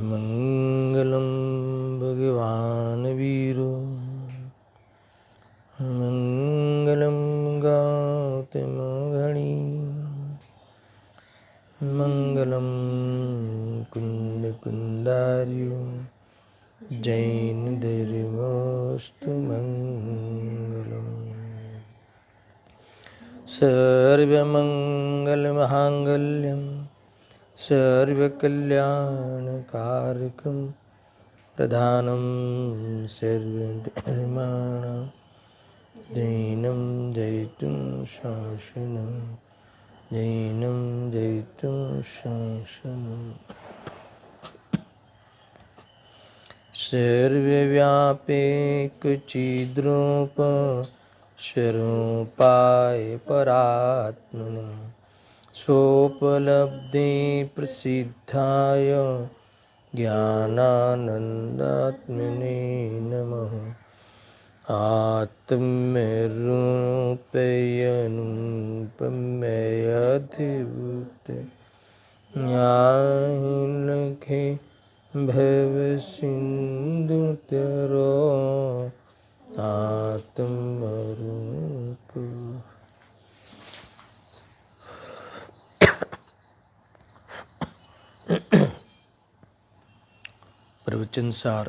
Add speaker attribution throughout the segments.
Speaker 1: मंगलम भगवान वीरो मंगलम गौतमगणी मंगलम कुंद कुंडार्यो जैन धर्मोस्तु मंगलम। सर्वमंगलमांगल्यं सर्वकल्याणकारकं प्रधानं सर्वधर्माणां जैनं जयितुं शासनं जैनं जयितुं शासनं। सर्वव्यापैकचिद्रूप स्वरूपाय परात्मने सोपलब्धे प्रसिद्धाय ज्ञानानन्दात्मने नमः। आत्मरूपयनुपमेयाधिभूत न्यायलखे भवसिन्धुतरो आत्मरूप। प्रवचन सार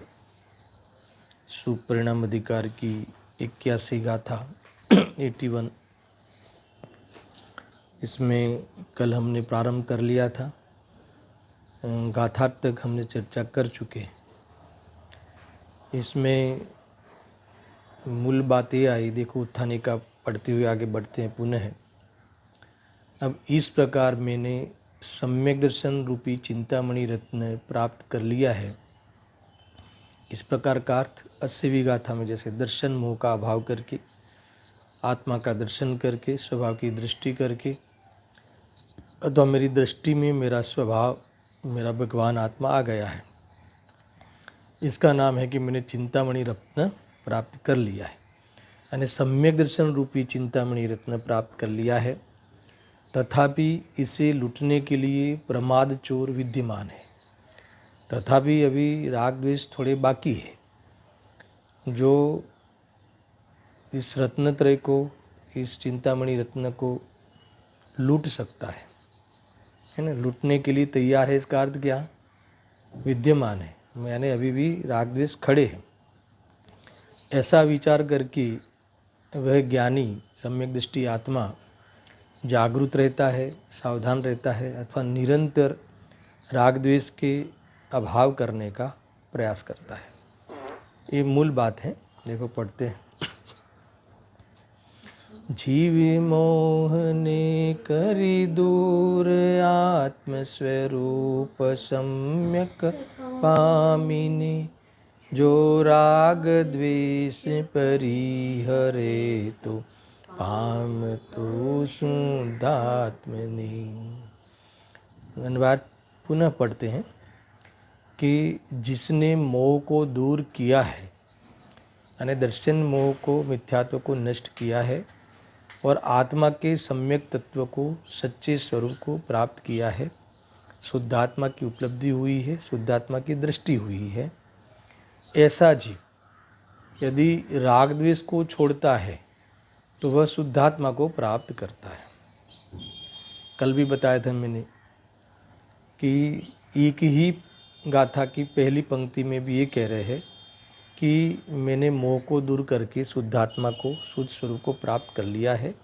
Speaker 1: सुपरिणाम अधिकार की 81 गाथा 81। इसमें कल हमने प्रारंभ कर लिया था, गाथा तक हमने चर्चा कर चुके हैं। इसमें मूल बात ये आई, देखो उत्थाने का पढ़ते हुए आगे बढ़ते हैं पुनः। अब इस प्रकार मैंने सम्यक दर्शन रूपी चिंतामणि रत्न प्राप्त कर लिया है। इस प्रकार का अर्थ 80वीं गाथा में जैसे दर्शन मोह का अभाव करके, आत्मा का दर्शन करके, स्वभाव की दृष्टि करके, अथवा मेरी दृष्टि में मेरा स्वभाव, मेरा भगवान आत्मा आ गया है। इसका नाम है कि मैंने चिंतामणि रत्न प्राप्त कर लिया है, यानी सम्यक दर्शन रूपी चिंतामणि रत्न प्राप्त कर लिया है। तथापि इसे लूटने के लिए प्रमाद चोर विद्यमान है। तथापि अभी राग द्वेष थोड़े बाकी है, जो इस रत्नत्रय को, इस चिंतामणि रत्न को लूट सकता है ना। लूटने के लिए तैयार है, इसका अर्थ क्या? विद्यमान है, यानी अभी भी राग द्वेष खड़े हैं। ऐसा विचार करके वह ज्ञानी सम्यक दृष्टि आत्मा जागरूक रहता है, सावधान रहता है, अथवा निरंतर राग द्वेष के अभाव करने का प्रयास करता है। ये मूल बात है। देखो पढ़ते हैं। जीव मोहने करी दूर आत्मस्वरूप सम्यक पामिने जो राग द्वेष परिहरे तो पाम तो शुद्धात्मने। अनुवाद पुनः पढ़ते हैं कि जिसने मोह को दूर किया है, यानी दर्शन मोह को, मिथ्यात्व को नष्ट किया है और आत्मा के सम्यक तत्व को, सच्चे स्वरूप को प्राप्त किया है, शुद्धात्मा की उपलब्धि हुई है, शुद्धात्मा की दृष्टि हुई है, ऐसा जीव यदि राग द्वेष को छोड़ता है तो वह शुद्धात्मा को प्राप्त करता है। कल भी बताया था मैंने कि एक ही गाथा की पहली पंक्ति में भी ये कह रहे हैं कि मैंने मोह को दूर करके शुद्धात्मा को, शुद्ध स्वरूप को प्राप्त कर लिया है।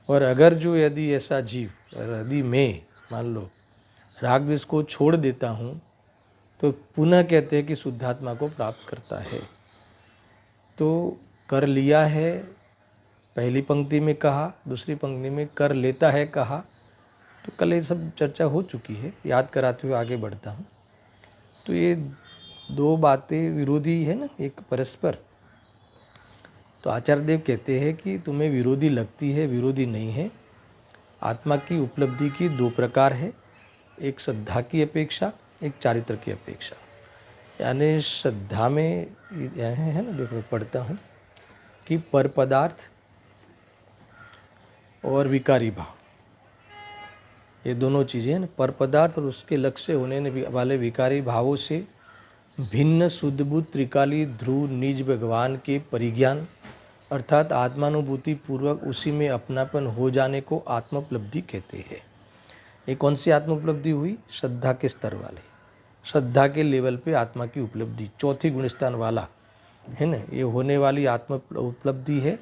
Speaker 1: और अगर जो यदि ऐसा जीव, यदि मैं मान लो राग द्वेष को छोड़ देता हूँ तो पुनः कहते हैं कि शुद्धात्मा को प्राप्त करता है। तो कर लिया है पहली पंक्ति में कहा, दूसरी पंक्ति में कर लेता है कहा। तो कल ये सब चर्चा हो चुकी है, याद कराते हुए आगे बढ़ता हूँ। तो ये दो बातें विरोधी है ना, एक परस्पर। तो आचार्य देव कहते हैं कि तुम्हें विरोधी लगती है, विरोधी नहीं है। आत्मा की उपलब्धि की दो प्रकार है, एक श्रद्धा की अपेक्षा, एक चारित्र की अपेक्षा। यानी श्रद्धा में है ना, देखो पढ़ता हूँ कि पर पदार्थ और विकारी भाव, ये दोनों चीज़ें हैं। पर पदार्थ और उसके लक्ष्य होने वाले विकारी भावों से भिन्न शुद्धबुद्ध त्रिकाली ध्रुव निज भगवान के परिज्ञान अर्थात आत्मानुभूति पूर्वक उसी में अपनापन हो जाने को आत्मोपलब्धि कहते हैं। ये कौन सी आत्मोपलब्धि हुई? श्रद्धा के स्तर वाले, श्रद्धा के लेवल पे आत्मा की उपलब्धि, चौथी गुणस्थान वाला है ना, ये होने वाली आत्म उपलब्धि है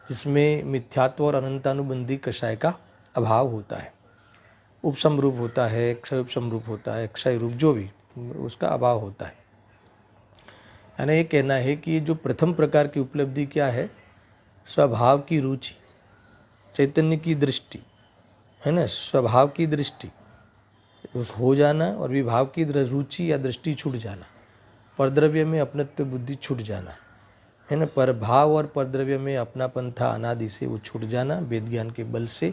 Speaker 1: जिसमें मिथ्यात्व और अनंतानुबंधी कषाय का अभाव होता है, उपसम रूप होता है, क्षय उपसम रूप होता है, क्षय रूप जो भी उसका अभाव होता है। यानी ये कहना है कि जो प्रथम प्रकार की उपलब्धि क्या है? स्वभाव की रुचि, चैतन्य की दृष्टि, है ना, स्वभाव की दृष्टि उस हो जाना और विभाव की रुचि या दृष्टि छूट जाना, परद्रव्य में अपनत्व बुद्धि छूट जाना, है ना, पर भाव और परद्रव्य में अपनापन था अनादि से वो छूट जाना वेद ज्ञान के बल से,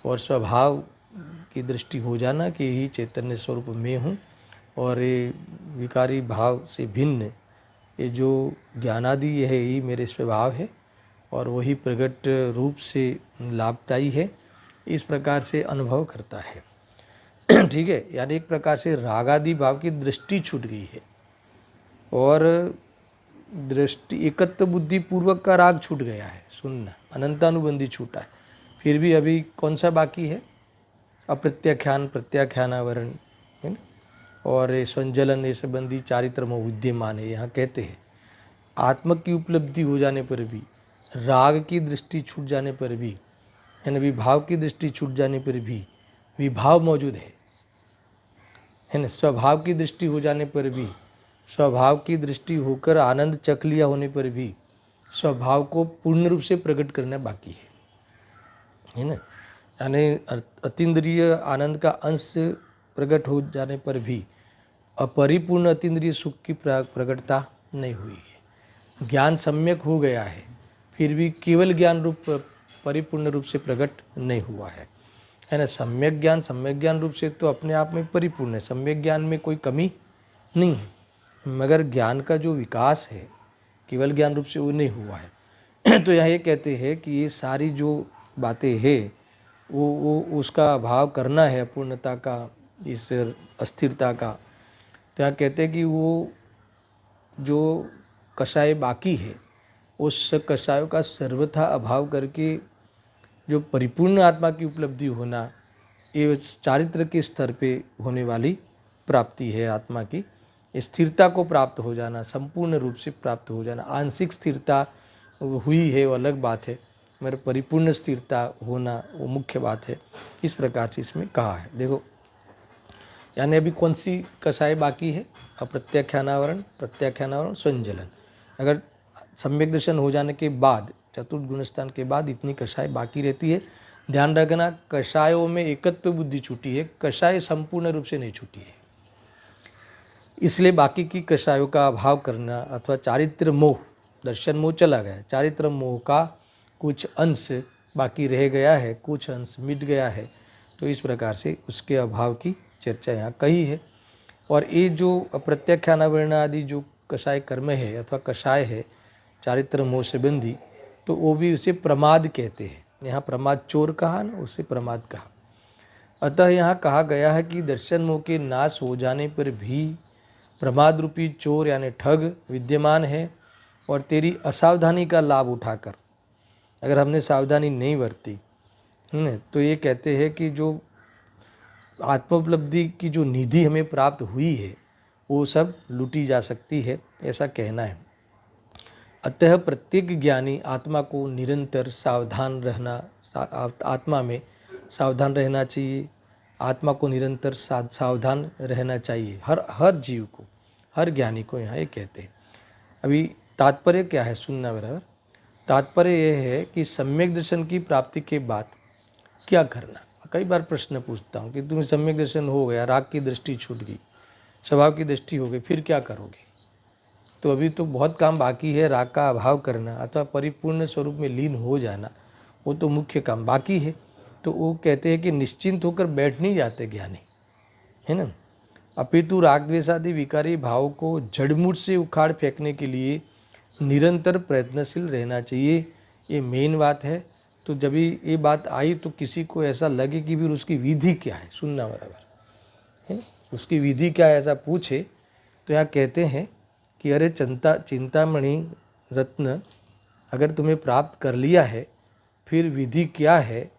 Speaker 1: और स्वभाव की दृष्टि हो जाना कि यही चैतन्य स्वरूप मैं हूँ और ये विकारी भाव से भिन्न ये जो ज्ञानादि है यही मेरे स्वभाव है और वही प्रकट रूप से लाभदायी है, इस प्रकार से अनुभव करता है। ठीक है, यानी एक प्रकार से रागादि भाव की दृष्टि छूट गई है और दृष्टि एकत्व बुद्धि पूर्वक का राग छूट गया है, सुनना अनंतानुबंधी छूटा है। फिर भी अभी कौन सा बाकी है? अप्रत्याख्यान, प्रत्याख्यानावरण, है ना, और संजलन ये संबंधी चारित्र में विद्यमान है। यहाँ कहते हैं आत्म की उपलब्धि हो जाने पर भी, राग की दृष्टि छूट जाने पर भी, है ना, विभाव की दृष्टि छूट जाने पर भी विभाव मौजूद है ना, स्वभाव की दृष्टि हो जाने पर भी, स्वभाव की दृष्टि होकर आनंद चख लिया होने पर भी स्वभाव को पूर्ण रूप से प्रकट करना बाकी है ना। यानी अतीन्द्रिय आनंद का अंश प्रकट हो जाने पर भी अपरिपूर्ण अतीन्द्रिय सुख की प्रकटता नहीं हुई है। ज्ञान सम्यक हो गया है फिर भी केवल ज्ञान रूप परिपूर्ण रूप से प्रकट नहीं हुआ है ना। सम्यक ज्ञान रूप से तो अपने आप में परिपूर्ण है, सम्यक ज्ञान में कोई कमी नहीं है, मगर ज्ञान का जो विकास है केवल ज्ञान रूप से वो नहीं हुआ है। तो यहाँ ये कहते हैं कि ये सारी जो बातें हैं वो उसका अभाव करना है, अपूर्णता का, इस अस्थिरता का। तो यहाँ कहते हैं कि वो जो कषाय बाकी है उस कषायों का सर्वथा अभाव करके जो परिपूर्ण आत्मा की उपलब्धि होना, ये चारित्र के स्तर पे होने वाली प्राप्ति है। आत्मा की स्थिरता को प्राप्त हो जाना, संपूर्ण रूप से प्राप्त हो जाना। आंशिक स्थिरता हुई है वो अलग बात है, मगर परिपूर्ण स्थिरता होना वो मुख्य बात है। इस प्रकार से इसमें कहा है। देखो यानी अभी कौन सी कषाय बाकी है? अप्रत्याख्यानावरण, प्रत्याख्यानावरण, संजलन। अगर सम्यक दर्शन हो जाने के बाद, चतुर्थ गुणस्थान के बाद इतनी कषाय बाकी रहती है। ध्यान रखना, कषायों में एकत्व बुद्धि छूटी है, कषाय संपूर्ण रूप से नहीं छूटी है। इसलिए बाकी की कषायों का अभाव करना अथवा चारित्र मोह, दर्शन मोह चला गया, चारित्र मोह का कुछ अंश बाकी रह गया है, कुछ अंश मिट गया है। तो इस प्रकार से उसके अभाव की चर्चा यहाँ कही है। और ये जो अप्रत्याख्यानावरण आदि जो कषाय कर्म है अथवा कषाय है चारित्र मोह संबंधी, तो वो भी उसे प्रमाद कहते हैं। यहाँ प्रमाद चोर कहा ना, उसे प्रमाद कहा। अतः यहाँ कहा गया है कि दर्शन मोह के नाश हो जाने पर भी प्रमाद रूपी चोर यानी ठग विद्यमान है, और तेरी असावधानी का लाभ उठाकर, अगर हमने सावधानी नहीं बरती तो ये कहते हैं कि जो आत्मोपलब्धि की जो निधि हमें प्राप्त हुई है वो सब लूटी जा सकती है, ऐसा कहना है। अतः प्रत्येक ज्ञानी आत्मा को निरंतर सावधान रहना, आत्मा में सावधान रहना चाहिए। आत्मा को निरंतर सावधान रहना चाहिए, हर जीव को, हर ज्ञानी को यहाँ ये कहते हैं। अभी तात्पर्य क्या है सुनना बराबर। तात्पर्य यह है कि सम्यक दर्शन की प्राप्ति के बाद क्या करना। कई बार प्रश्न पूछता हूँ कि तुम्हें सम्यक दर्शन हो गया, राग की दृष्टि छूट गई, स्वभाव की दृष्टि हो गई, फिर क्या करोगे? तो अभी तो बहुत काम बाकी है। राग का अभाव करना अथवा परिपूर्ण स्वरूप में लीन हो जाना, वो तो मुख्य काम बाकी है। तो वो कहते हैं कि निश्चिंत होकर बैठ नहीं जाते ज्ञानी, है ना। अपितु राग द्वेषादि विकारी भाव को जड़मूट से उखाड़ फेंकने के लिए निरंतर प्रयत्नशील रहना चाहिए। ये मेन बात है। तो जब ये बात आई तो किसी को ऐसा लगे कि फिर उसकी विधि क्या है, सुनना बराबर है, उसकी विधि क्या है ऐसा पूछे तो यहाँ कहते हैं कि अरे चिंतामणि रत्न अगर तुम्हें प्राप्त कर लिया है फिर विधि क्या है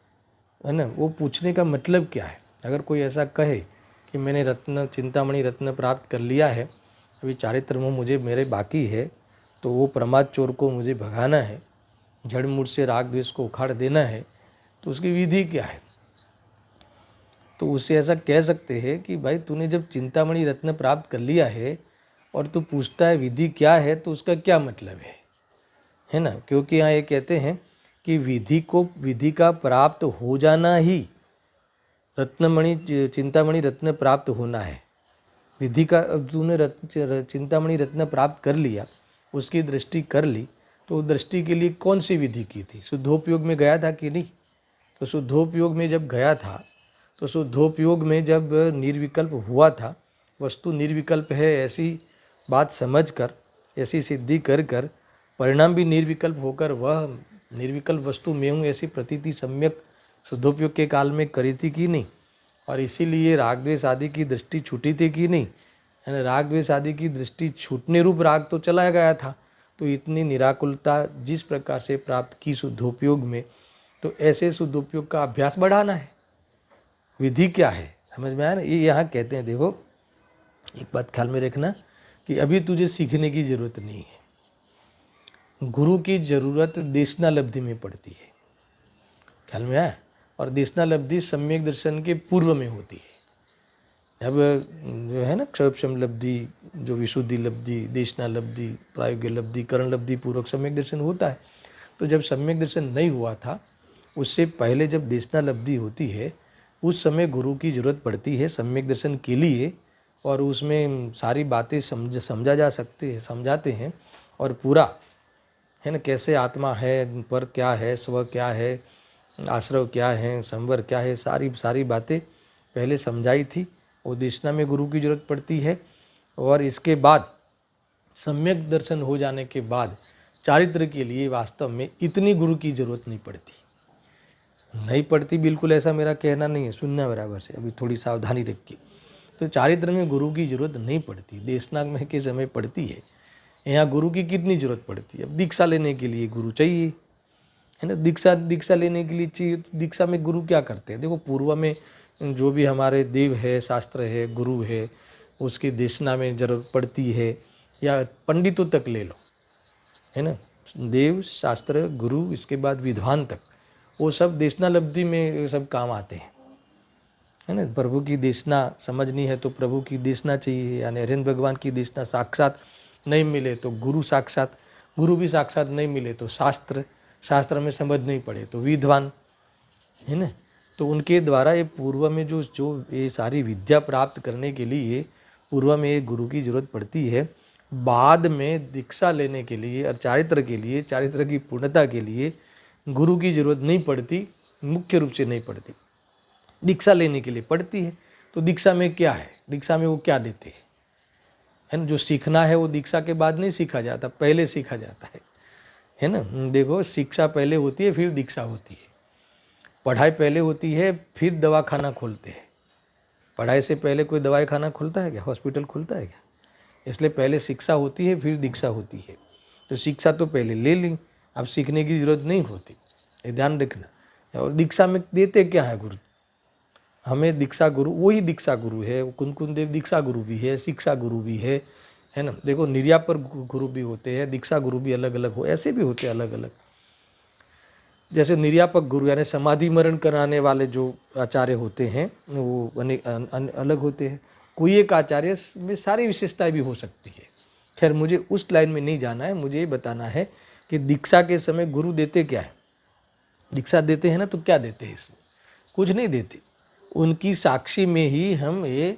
Speaker 1: ना। वो पूछने का मतलब क्या है। अगर कोई ऐसा कहे कि मैंने चिंतामणि रत्न प्राप्त कर लिया है, अभी चारित्र मोह मुझे मेरे बाकी है, तो वो प्रमाद चोर को मुझे भगाना है, जड़मूट से राग द्वेष को उखाड़ देना है, तो उसकी विधि क्या है। तो उसे ऐसा कह सकते हैं कि भाई तूने जब चिंतामणि रत्न प्राप्त कर लिया है और तू पूछता है विधि क्या है, तो उसका क्या मतलब है ना। क्योंकि यहाँ ये कहते हैं कि विधि का प्राप्त हो जाना ही चिंतामणि रत्न प्राप्त होना है। विधि का तूने चिंतामणि रत्न प्राप्त कर लिया, उसकी दृष्टि कर ली, तो दृष्टि के लिए कौन सी विधि की थी, शुद्धोपयोग में गया था कि नहीं। तो शुद्धोपयोग में जब गया था, तो शुद्धोपयोग में जब निर्विकल्प हुआ था, वस्तु निर्विकल्प है ऐसी बात समझकर, ऐसी सिद्धि कर कर परिणाम भी निर्विकल्प होकर वह निर्विकल्प वस्तु में हूँ ऐसी प्रतीति सम्यक शुद्धोपयोग के काल में करी थी कि नहीं। और इसीलिए राग द्वेष आदि की दृष्टि छूटी थी कि नहीं, है ना। राग द्वेष आदि की दृष्टि छूटने रूप राग तो चला गया था। तो इतनी निराकुलता जिस प्रकार से प्राप्त की शुद्धोपयोग में, तो ऐसे शुद्धोपयोग का अभ्यास बढ़ाना है। विधि क्या है समझ में आया ना। ये यहाँ कहते हैं, देखो एक बात ख्याल में रखना कि अभी तुझे सीखने की जरूरत नहीं है। गुरु की जरूरत देशनालब्धि में पड़ती है, ख्याल में आया। और देशनालब्धि सम्यक दर्शन के पूर्व में होती है। अब जो है ना क्षोभशम लब्धि, जो विशुद्धि लब्धि, देशनालब्धि, प्रायोग्य लब्धि, करण लब्धि पूर्वक सम्यक दर्शन होता है। तो जब सम्यक दर्शन नहीं हुआ था, उससे पहले जब देशनालब्धि होती है, उस समय गुरु की जरूरत पड़ती है सम्यक दर्शन के लिए। और उसमें सारी बातें समझा जा सकती है, समझाते हैं। और पूरा है ना, कैसे आत्मा है, पर क्या है, स्व क्या है, आश्रव क्या है, संवर क्या है, सारी बातें पहले समझाई थी। वो देशना में गुरु की जरूरत पड़ती है। और इसके बाद सम्यक दर्शन हो जाने के बाद चारित्र के लिए वास्तव में इतनी गुरु की जरूरत नहीं पड़ती। बिल्कुल ऐसा मेरा कहना नहीं है, सुनना बराबर से, अभी थोड़ी सावधानी रखिए। तो चारित्र में गुरु की जरूरत नहीं पड़ती, देशनाग में के समय पड़ती है। यहाँ गुरु की कितनी जरूरत पड़ती है। अब दीक्षा लेने के लिए गुरु चाहिए, है ना। दीक्षा लेने के लिए चाहिए। तो दीक्षा में गुरु क्या करते हैं, देखो पूर्व में जो भी हमारे देव है, शास्त्र है, गुरु है, उसकी देशना में जरूरत पड़ती है। या पंडितों तक ले लो, है ना, देव शास्त्र गुरु, इसके बाद विद्वान तक, वो सब देशनालब्धि में सब काम आते हैं, है ना। प्रभु की देशना समझनी है तो प्रभु की देशना चाहिए, यानी हरेंद्र भगवान की देशना साक्षात नहीं मिले तो गुरु साक्षात, गुरु भी साक्षात नहीं मिले तो शास्त्र में समझ नहीं पड़े तो विद्वान, है ना। तो उनके द्वारा ये पूर्व में जो ये सारी विद्या प्राप्त करने के लिए पूर्व में ये गुरु की जरूरत पड़ती है। बाद में दीक्षा लेने के लिए और चारित्र के लिए, चारित्र की पूर्णता के लिए गुरु की जरूरत नहीं पड़ती, मुख्य रूप से नहीं पड़ती। दीक्षा लेने के लिए पड़ती है। तो दीक्षा में क्या है, दीक्षा में वो क्या देते हैं, है ना। जो सीखना है वो दीक्षा के बाद नहीं सीखा जाता, पहले सीखा जाता है ना। देखो शिक्षा पहले होती है फिर दीक्षा होती है, पढ़ाई पहले होती है फिर दवा खाना खोलते हैं। पढ़ाई से पहले कोई दवाई खाना खुलता है क्या, हॉस्पिटल खुलता है क्या। इसलिए पहले शिक्षा होती है फिर दीक्षा होती है। तो शिक्षा तो पहले ले ली, अब सीखने की जरूरत नहीं होती, ये ध्यान रखना। और दीक्षा में देते क्या है गुरु, हमें दीक्षा गुरु, वही दीक्षा गुरु है। कुंकुन देव दीक्षा गुरु भी है, शिक्षा गुरु भी है ना। देखो निर्यापर गुरु भी होते हैं, दीक्षा गुरु भी अलग अलग हो, ऐसे भी होते हैं अलग अलग। जैसे निर्यापक गुरु यानी समाधि मरण कराने वाले जो आचार्य होते हैं वो अलग होते हैं। कोई एक आचार्य में सारी विशेषताएं भी हो सकती है। खैर मुझे उस लाइन में नहीं जाना है, मुझे ये बताना है कि दीक्षा के समय गुरु देते क्या है। दीक्षा देते हैं ना तो क्या देते हैं, इसमें कुछ नहीं देते। उनकी साक्षी में ही हम ये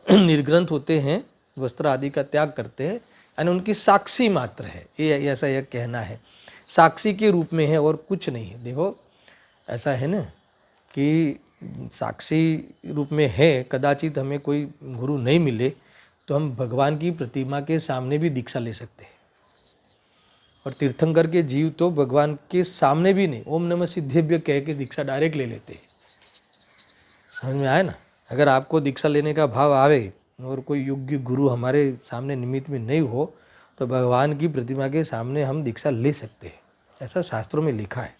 Speaker 1: निर्ग्रंथ होते हैं, वस्त्र आदि का त्याग करते हैं, यानी उनकी साक्षी मात्र है, ये ऐसा यह कहना है, साक्षी के रूप में है और कुछ नहीं है। देखो ऐसा है ना कि साक्षी रूप में है, कदाचित हमें कोई गुरु नहीं मिले तो हम भगवान की प्रतिमा के सामने भी दीक्षा ले सकते हैं। और तीर्थंकर के जीव तो भगवान के सामने भी नहीं, ओम नमः सिद्धेभ्य कह के दीक्षा डायरेक्ट ले लेते हैं। समझ में आया ना? अगर आपको दीक्षा लेने का भाव आवे और कोई योग्य गुरु हमारे सामने निमित्त में नहीं हो तो भगवान की प्रतिमा के सामने हम दीक्षा ले सकते हैं, ऐसा शास्त्रों में लिखा है।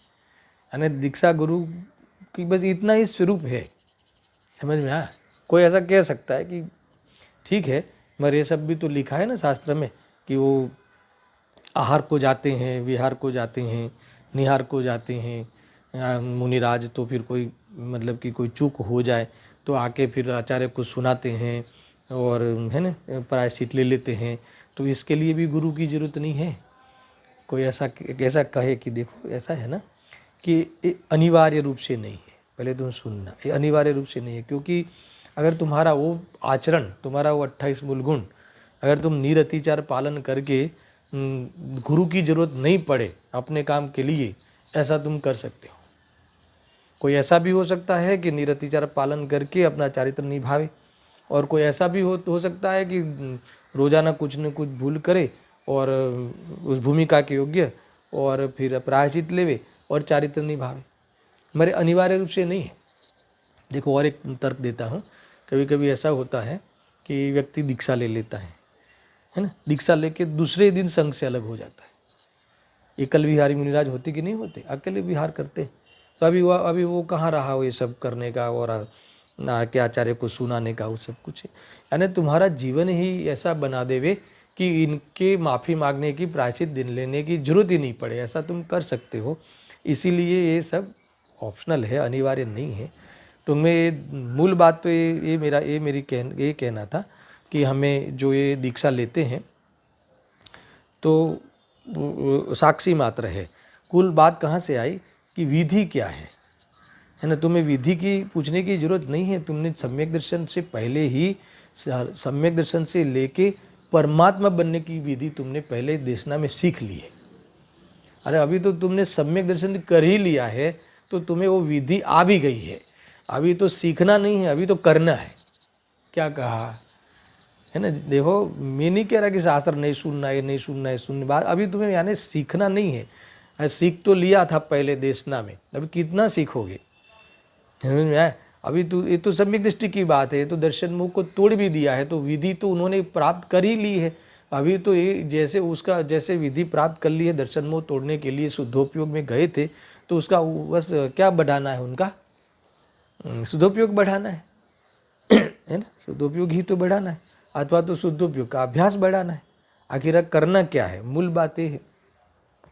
Speaker 1: यानी दीक्षा गुरु की बस इतना ही स्वरूप है। समझ में आया? कोई ऐसा कह सकता है कि ठीक है, मगर ये सब भी तो लिखा है ना शास्त्र में कि वो आहार को जाते हैं, विहार को जाते हैं, निहार को जाते हैं मुनिराज, तो फिर कोई मतलब कि कोई चूक हो जाए तो आके फिर आचार्य को सुनाते हैं और है ना प्रायश्चित ले लेते हैं। तो इसके लिए भी गुरु की जरूरत नहीं है। कोई ऐसा कहे कि देखो ऐसा है ना कि ये अनिवार्य रूप से नहीं है, पहले तुम सुनना, ये अनिवार्य रूप से नहीं है। क्योंकि अगर तुम्हारा वो आचरण, तुम्हारा वो 28 मूल गुण अगर तुम निरतिचार पालन करके गुरु की जरूरत नहीं पड़े अपने काम के लिए, ऐसा तुम कर सकते हो। कोई ऐसा भी हो सकता है कि निरतिचार पालन करके अपना चारित्र निभावे, और कोई ऐसा भी हो सकता है कि रोजाना कुछ न कुछ भूल करे और उस भूमिका के योग्य और फिर प्रायश्चित लेवे और चारित्र निभावे, मेरे अनिवार्य रूप से नहीं है। देखो और एक तर्क देता हूँ, कभी कभी ऐसा होता है कि व्यक्ति दीक्षा ले लेता है ना, दीक्षा लेके दूसरे दिन संघ से अलग हो जाता है। एकल विहारी मुनिराज होते कि नहीं होते, अकेले विहार करते। तो अभी वो कहाँ रहा वो ये सब करने का और के आचार्य को सुनाने का, वो सब कुछ है। यानी तुम्हारा जीवन ही ऐसा बना देवे कि इनके माफ़ी मांगने की, प्रायश्चित दिन लेने की जरूरत ही नहीं पड़े, ऐसा तुम कर सकते हो। इसीलिए ये सब ऑप्शनल है, अनिवार्य नहीं है। तो मैं मूल बात तो ये मेरी कहना था कि हमें जो ये दीक्षा लेते हैं तो साक्षी मात्र है। कुल बात कहाँ से आई कि विधि क्या है ना? तुम्हें विधि की पूछने की जरूरत नहीं है। तुमने सम्यक दर्शन से पहले ही, सम्यक दर्शन से लेके परमात्मा बनने की विधि तुमने पहले देशना में सीख ली है। अरे अभी तो तुमने सम्यक दर्शन कर ही लिया है तो तुम्हें वो विधि आ भी गई है। अभी तो सीखना नहीं है, अभी तो करना है। क्या कहा है ना? देखो मैं नहीं कह रहा कि शास्त्र नहीं सुनना है, नहीं सुनना है, सुनने बात अभी तुम्हें यानी सीखना नहीं है। सीख तो लिया था पहले देशना में, अभी कितना सीखोगे? समझ में आया? अभी तो ये तो सम्यक दृष्टि की बात है, ये तो दर्शन मुख को तोड़ भी दिया है, तो विधि तो उन्होंने प्राप्त कर ही ली है। अभी तो ये जैसे विधि प्राप्त कर ली है, दर्शन मोह तोड़ने के लिए शुद्धोपयोग में गए थे, तो उसका बस क्या बढ़ाना है, उनका शुद्धोपयोग बढ़ाना है ना? शुद्धोपयोग ही तो बढ़ाना है, अथवा तो शुद्धोपयोग का अभ्यास बढ़ाना है। आखिर करना क्या है, मूल बात ये है,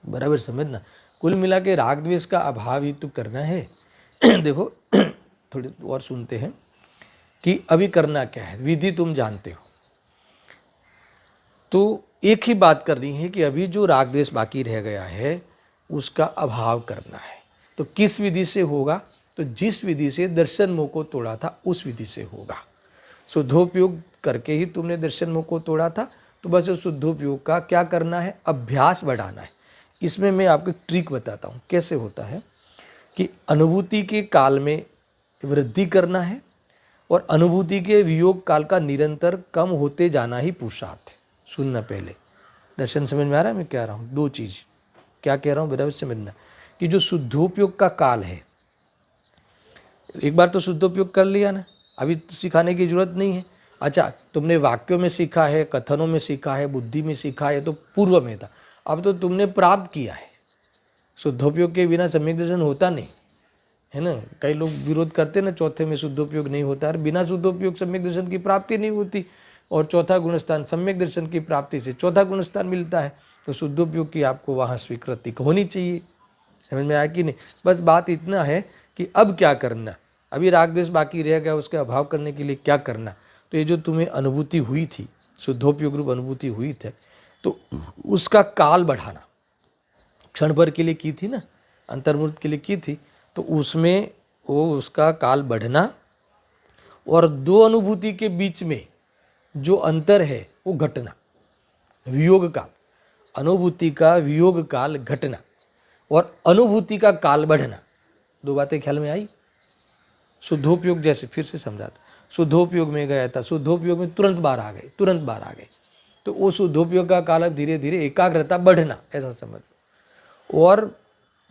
Speaker 1: बराबर समझना। कुल मिला के राग द्वेष का अभाव ही तो करना है। देखो थोड़ी और सुनते हैं कि अभी करना क्या है। विधि तुम जानते हो, तो एक ही बात करनी है कि अभी जो राग द्वेष बाकी रह गया है उसका अभाव करना है। तो किस विधि से होगा? तो जिस विधि से दर्शन मोह को तोड़ा था उस विधि से होगा। शुद्धोपयोग करके ही तुमने दर्शन मोह को तोड़ा था, तो बस उस शुद्धोपयोग का क्या करना है? अभ्यास बढ़ाना है। इसमें मैं आपको एक ट्रिक बताता हूँ कैसे होता है कि अनुभूति के काल में वृद्धि करना है और अनुभूति के वियोग काल का निरंतर कम होते जाना ही पुरुषार्थ है। सुनना पहले, दर्शन समझ में आ रहा है मैं क्या रहा हूँ? दो चीज़ क्या कह रहा हूँ बराबर समझना कि जो शुद्धोपयोग का काल है, एक बार तो शुद्धोपयोग कर लिया ना, अभी तो सिखाने की जरूरत नहीं है। अच्छा, तुमने वाक्यों में सीखा है, कथनों में सीखा है, बुद्धि में सीखा है, तो पूर्व में था। अब तो तुमने प्राप्त किया है। शुद्धोपयोग के बिना सम्यक दर्शन होता नहीं है ना। कई लोग विरोध करते ना, चौथे में शुद्धोपयोग नहीं होता, और बिना शुद्धोपयोग सम्यक दर्शन की प्राप्ति नहीं होती। और चौथा गुणस्थान, सम्यक दर्शन की प्राप्ति से चौथा गुणस्थान मिलता है। तो शुद्धोपयोग की आपको वहाँ स्वीकृति होनी चाहिए। समझ में आया कि नहीं? बस बात इतना है कि अब क्या करना, अभी राग द्वेष बाकी रह गया, उसके अभाव करने के लिए क्या करना। तो ये जो तुम्हें अनुभूति हुई थी, शुद्धोपयोग रूप अनुभूति हुई थी, तो उसका काल बढ़ाना। क्षण भर के लिए की थी ना, अंतर्मुहूर्त के लिए की थी, तो उसमें वो उसका काल बढ़ना और दो अनुभूति के बीच में जो अंतर है वो घटना। वियोग काल, अनुभूति का वियोग काल घटना और अनुभूति का काल बढ़ना, दो बातें ख्याल में आई। शुद्धोपयोग जैसे फिर से समझाता, शुद्धोपयोग में गया था, शुद्धोपयोग में तुरंत बाहर आ गए, तुरंत बाहर आ गए, तो वो शुद्धोपयोग का काल धीरे धीरे एकाग्रता बढ़ना, ऐसा समझ लो। और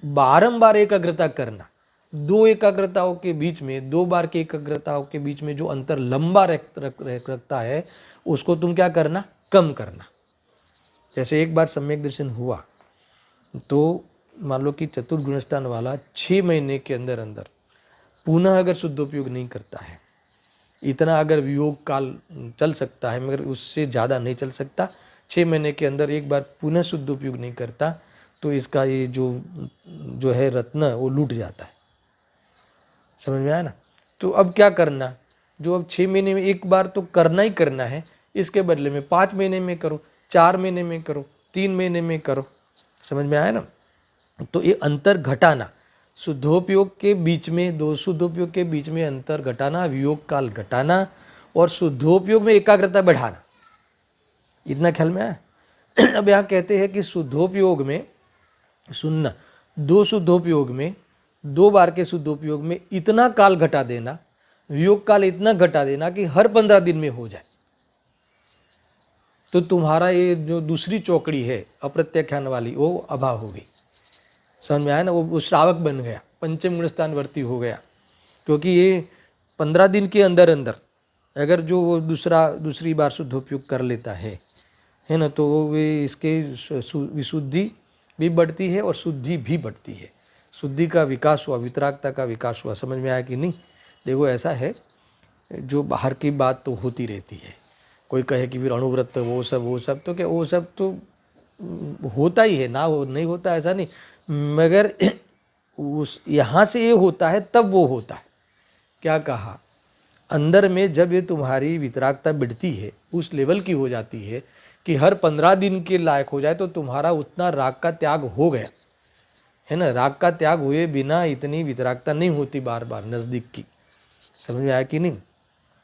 Speaker 1: बारंबार एकाग्रता करना, दो एकाग्रताओं के बीच में, दो बार की एकाग्रताओं के बीच में जो अंतर लंबा रखता है उसको तुम क्या करना, कम करना। जैसे एक बार सम्यक दर्शन हुआ तो मान लो कि चतुर्गुणस्थान वाला 6 महीने के अंदर अंदर पुनः अगर शुद्धोपयोग नहीं करता है, इतना अगर वियोग काल चल सकता है मगर उससे ज़्यादा नहीं चल सकता, 6 महीने के अंदर एक बार पुनः शुद्धोपयोग नहीं करता तो इसका ये जो है रत्न वो लूट जाता है। समझ में आया ना। तो अब क्या करना, जो अब 6 महीने में एक बार तो करना ही करना है, इसके बदले में 5 महीने में करो, 4 महीने में करो, 3 महीने में करो। समझ में आया ना। तो ये अंतर घटाना, शुद्धोपयोग के बीच में, दो शुद्धोपयोग के बीच में अंतर घटाना, वियोग काल घटाना और शुद्धोपयोग में एकाग्रता बढ़ाना, इतना ख्याल में आया। अब यहाँ कहते हैं कि शुद्धोपयोग में सुनना, दो शुद्धोपयोग में, दो बार के शुद्धोपयोग में इतना काल घटा देना, वियोग काल इतना घटा देना कि हर 15 दिन में हो जाए, तो तुम्हारा ये जो दूसरी चौकड़ी है अप्रत्याख्यान वाली वो अभाव हो गई। समझ में आया ना। वो श्रावक बन गया, पंचम गुण स्थान वर्ती हो गया, क्योंकि ये 15 दिन के अंदर अंदर अगर जो वो दूसरी बार शुद्धोपयोग कर लेता है ना, तो वो इसके विशुद्धि भी बढ़ती है और शुद्धि भी बढ़ती है, शुद्धि का विकास हुआ, वितरागता का विकास हुआ। समझ में आया कि नहीं। देखो ऐसा है, जो बाहर की बात तो होती रहती है, कोई कहे कि फिर अणुव्रत वो सब तो क्या, वो सब तो होता ही है ना, वो नहीं होता ऐसा नहीं, मगर उस यहाँ से ये होता है तब वो होता है। क्या कहा, अंदर में जब ये तुम्हारी वितरागता बढ़ती है, उस लेवल की हो जाती है कि हर 15 दिन के लायक हो जाए, तो तुम्हारा उतना राग का त्याग हो गया है ना। राग का त्याग हुए बिना इतनी वितरागता नहीं होती बार बार नज़दीक की। समझ में आया कि नहीं।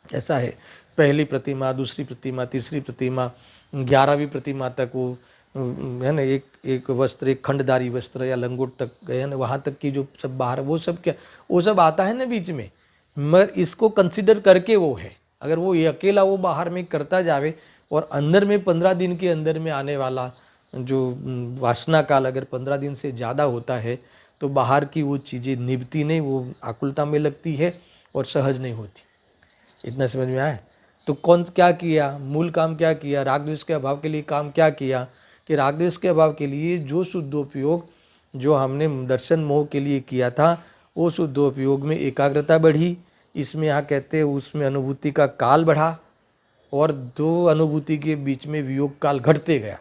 Speaker 1: ऐसा है, पहली प्रतिमा, दूसरी प्रतिमा, तीसरी प्रतिमा, 11वीं प्रतिमा तक वो है ना, एक वस्त्र, एक खंडदारी वस्त्र या लंगोट तक गए है ना, वहाँ तक की जो सब बाहर, वो सब क्या, वो सब आता है ना बीच में, मगर इसको कंसिडर करके वो है। अगर वो ये अकेला वो बाहर में करता जावे और अंदर में 15 दिन के अंदर में आने वाला जो वासना काल अगर 15 दिन से ज़्यादा होता है, तो बाहर की वो चीज़ें निभती नहीं, वो आकुलता में लगती है और सहज नहीं होती। इतना समझ में आया। तो कौन क्या किया, मूल काम क्या किया, राग द्वेष के अभाव के लिए काम क्या किया, कि राग द्वेष के अभाव के लिए जो शुद्धोपयोग जो हमने दर्शन मोह के लिए किया था, वो शुद्धोपयोग में एकाग्रता बढ़ी। इसमें यहाँ कहते हैं उसमें अनुभूति का काल बढ़ा और दो अनुभूति के बीच में वियोग काल घटते गया।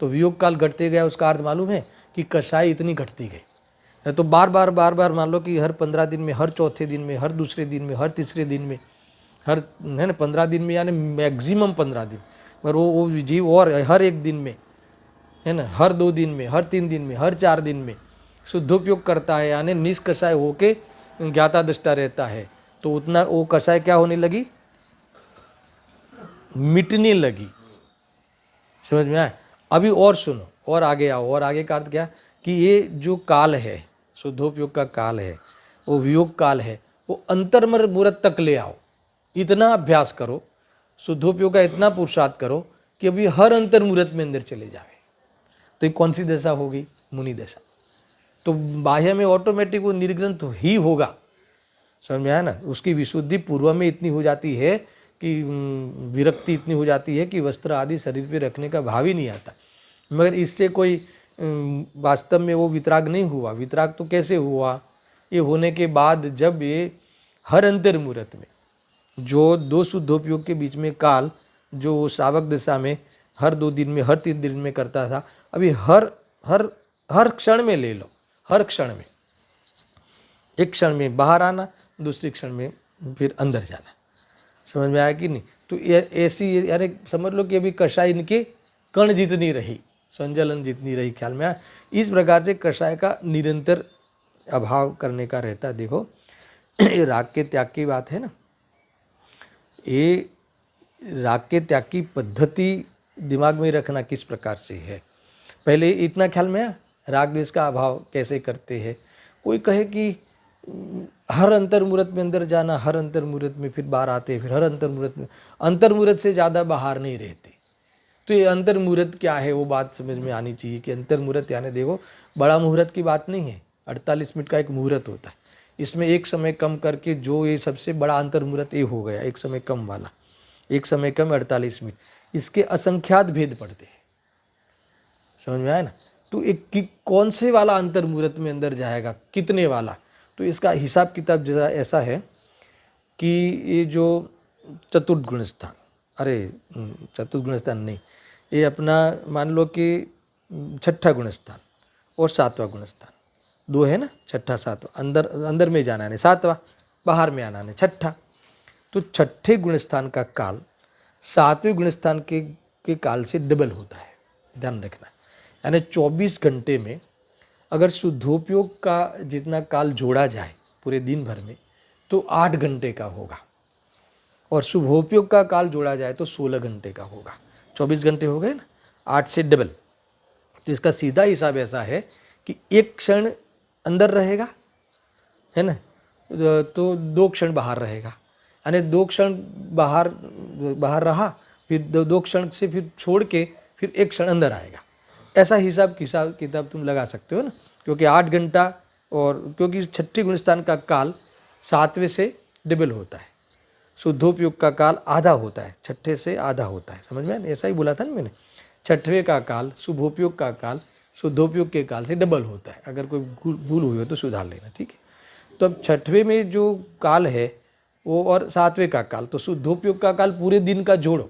Speaker 1: तो वियोग काल घटते गया, उसका अर्थ मालूम है कि कसाई इतनी घटती गई। तो बार बार मान लो कि हर 15 दिन में, हर चौथे दिन में, हर दूसरे दिन में, हर तीसरे दिन में, हर है ना 15 दिन में, यानी मैक्सिमम 15 दिन, मगर वो जीव और हर एक दिन में है ना, हर 2 दिन में, हर 3 दिन में, हर 4 दिन में शुद्धोपयोग करता है, यानी निष्कषाय होके ज्ञाता दृष्टा रहता है, तो उतना वो कषाय क्या होने लगी, मिटने लगी। समझ में आया। अभी और सुनो, और आगे आओ, और आगे का अर्थ क्या कि ये जो काल है, शुद्धोपयोग का काल है, वो वियोग काल है, वो अंतर्मर मुहूर्त तक ले आओ। इतना अभ्यास करो, शुद्धोपयोग का इतना पुरुषार्थ करो कि अभी हर अंतर मुहूर्त में अंदर चले जाए। तो ये कौन सी दशा होगी, मुनि दशा। तो बाह्य में ऑटोमेटिक वो निर्ग्रंथ तो ही होगा। समझ में आया ना। उसकी विशुद्धि पूर्व में इतनी हो जाती है कि विरक्ति इतनी हो जाती है कि वस्त्र आदि शरीर पे रखने का भाव ही नहीं आता। मगर इससे कोई वास्तव में वो वितराग नहीं हुआ। वितराग तो कैसे हुआ, ये होने के बाद जब ये हर अंतर मुहूर्त में जो दो शुद्धोपयोग के बीच में काल जो श्रावक दशा में हर 2 दिन में, हर 3 दिन में करता था, अभी हर हर हर क्षण में ले लो, हर क्षण में, एक क्षण में बाहर आना, दूसरे क्षण में फिर अंदर जाना। समझ में आया कि नहीं। तो ऐसी यानी समझ लो कि अभी कषाय इनके कण जितनी रही, संजलन जितनी रही, ख्याल में आया। इस प्रकार से कषाय का निरंतर अभाव करने का रहता है। देखो ये राग के त्याग की बात है ना, ये राग के त्याग की पद्धति दिमाग में रखना किस प्रकार से है। पहले इतना ख्याल में आया राग द्वेष का अभाव कैसे करते हैं। कोई कहे कि हर अंतर मुहूर्त में अंदर जाना, हर अंतर मुहूर्त में फिर बाहर आते, फिर हर अंतर मुहूर्त में, अंतर मुहूर्त से ज़्यादा बाहर नहीं रहते। तो ये अंतर मुहूर्त क्या है वो बात समझ में आनी चाहिए कि अंतर मुहूर्त यानी देखो बड़ा मुहूर्त की बात नहीं है। 48 मिनट का एक मुहूर्त होता है, इसमें एक समय कम करके जो ये सबसे बड़ा अंतर मुहूर्त ये हो गया, एक समय कम वाला, एक समय कम 48 मिनट, इसके असंख्यात भेद पड़ते हैं। समझ में आया ना। तो एक कौन से वाला अंतर मुहूर्त में अंदर जाएगा, कितने वाला, तो इसका हिसाब किताब जरा ऐसा है कि ये जो चतुर्थ गुण स्थान, अरे चतुर्थ गुण स्थान नहीं, ये अपना मान लो कि छठा गुण स्थान और सातवां गुण स्थान, दो है ना, छठा सातवां, अंदर अंदर में जाना है सातवां, बाहर में आना है छठा। तो छठे गुण स्थान का काल सातवें गुण स्थान के काल से डबल होता है, ध्यान रखना। यानी 24 घंटे में अगर शुद्धोपयोग का जितना काल जोड़ा जाए पूरे दिन भर में तो 8 घंटे का होगा, और शुभोपयोग का काल जोड़ा जाए तो 16 घंटे का होगा। 24 घंटे हो गए ना, 8 से डबल। तो इसका सीधा हिसाब ऐसा है कि एक क्षण अंदर रहेगा, है ना, तो 2 क्षण बाहर रहेगा, यानी 2 क्षण बाहर रहा, फिर 2 क्षण से फिर छोड़ के फिर 1 क्षण अंदर आएगा। ऐसा हिसाब किताब तुम लगा सकते हो ना, क्योंकि 8 घंटा, और क्योंकि छठे गुणस्थान का काल सातवें से डबल होता है, शुद्धोपयोग का काल आधा होता है, छठे से आधा होता है। समझ में, ऐसा ही बोला था ना मैंने, छठवें का काल शुभोपयोग का काल शुद्धोपयोग के काल से डबल होता है। अगर कोई भूल हुई हो तो सुधार लेना, ठीक है। तो अब छठवें में जो काल है वो और सातवें का काल, तो शुद्धोपयोग का काल पूरे दिन का जोड़ो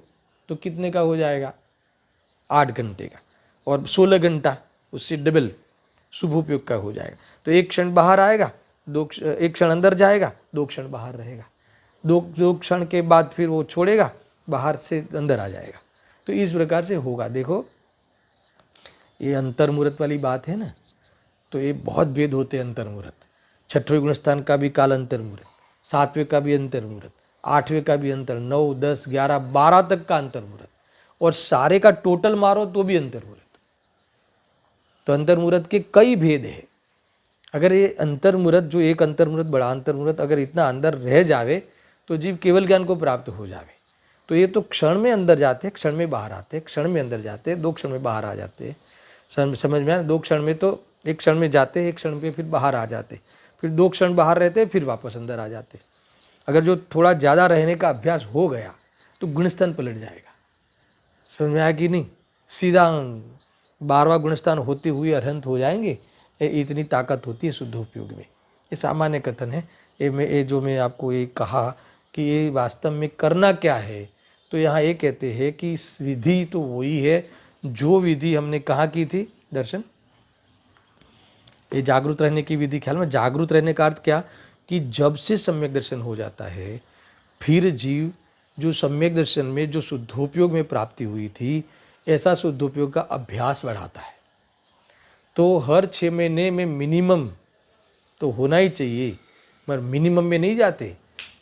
Speaker 1: तो कितने का हो जाएगा, 8 घंटे का, और 16 घंटा उससे डबल शुभोपयोग का हो जाएगा। तो 1 क्षण बाहर आएगा, 1 क्षण अंदर जाएगा, 2 क्षण बाहर रहेगा, 2 क्षण के बाद फिर वो छोड़ेगा, बाहर से अंदर आ जाएगा। तो इस प्रकार से होगा। देखो ये अंतर मुहूर्त वाली बात है ना, तो ये बहुत भेद होते हैं अंतर मुहूर्त। छठवें गुणस्थान का भी काल अंतर मुहूर्त, सातवें का भी अंतर मुहूर्त, आठवें का भी अंतर, 9, 10, 11, 12 तक का अंतर मुहूर्त, और सारे का टोटल मारो तो भी अंतर मुहूर्त। तो अंतर मुहूर्त के कई भेद है। अगर ये अंतर मुहूर्त जो एक अंतर मुहूर्त, बड़ा अंतर मुहूर्त अगर इतना अंदर रह जावे तो जीव केवल ज्ञान को प्राप्त हो जावे। तो ये तो क्षण में अंदर जाते, क्षण में बाहर आते, क्षण में अंदर जाते, 2 क्षण में बाहर आ जाते। समझ में आया, 2 क्षण में तो 1 क्षण में जाते, 1 क्षण में फिर बाहर आ जाते, फिर 2 क्षण बाहर रहते, फिर वापस अंदर आ जाते। अगर जो थोड़ा ज़्यादा रहने का अभ्यास हो गया तो गुणस्थान पलट जाएगा। समझ में आया कि नहीं, सीधा 12वां गुणस्थान होते हुए अरहंत हो जाएंगे। इतनी ताकत होती है शुद्धोपयोग में। ये सामान्य कथन है। ये जो मैं आपको ये कहा कि ये वास्तव में करना क्या है, तो यहाँ ये कहते हैं कि विधि तो वही है जो विधि हमने कहाँ की थी दर्शन, ये जागरूक रहने की विधि। ख्याल में जागरूक रहने का अर्थ क्या, कि जब से सम्यक दर्शन हो जाता है फिर जीव जो सम्यक दर्शन में जो शुद्धोपयोग में प्राप्ति हुई थी, ऐसा शुद्धोपयोग का अभ्यास बढ़ाता है। तो हर 6 महीने में मिनिमम तो होना ही चाहिए, मगर मिनिमम में नहीं जाते,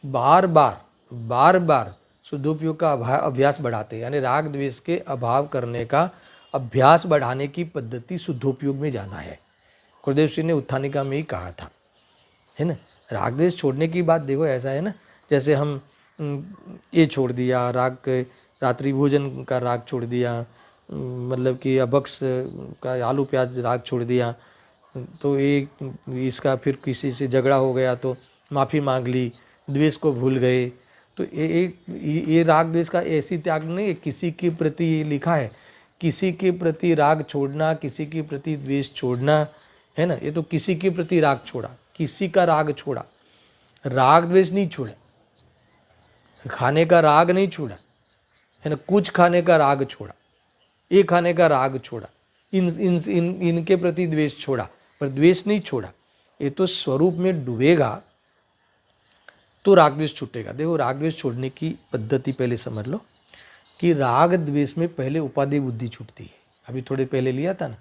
Speaker 1: बार बार शुद्धोपयोग का अभ्यास बढ़ाते, यानी राग द्वेष के अभाव करने का अभ्यास बढ़ाने की पद्धति शुद्धोपयोग में जाना है। गुरुदेव श्री ने उत्थानिका में ही कहा था, है ना। राग द्वेष छोड़ने की बात देखो ऐसा है ना, जैसे हम ये छोड़ दिया, रात्रि भोजन का राग छोड़ दिया, मतलब कि अभक्ष का आलू प्याज राग छोड़ दिया, तो इसका फिर किसी से झगड़ा हो गया तो माफ़ी मांग ली, द्वेष को भूल गए। तो ये राग द्वेष का ऐसी त्याग नहीं है। किसी के प्रति ये लिखा है, किसी के प्रति राग छोड़ना, किसी के प्रति द्वेष छोड़ना, है ना। ये तो किसी के प्रति राग छोड़ा, किसी का राग छोड़ा, राग द्वेष नहीं छोड़ा, खाने का राग नहीं छोड़ा, है ना, कुछ खाने का राग छोड़ा, ये खाने का राग छोड़ा, इनके प्रति द्वेष छोड़ा, पर द्वेष नहीं छोड़ा। ये तो स्वरूप में डूबेगा तो राग द्वेष छूटेगा। देखो राग द्वेष छोड़ने की पद्धति पहले समझ लो कि राग द्वेष में पहले उपादेय बुद्धि छूटती है। अभी थोड़े पहले लिया था ना,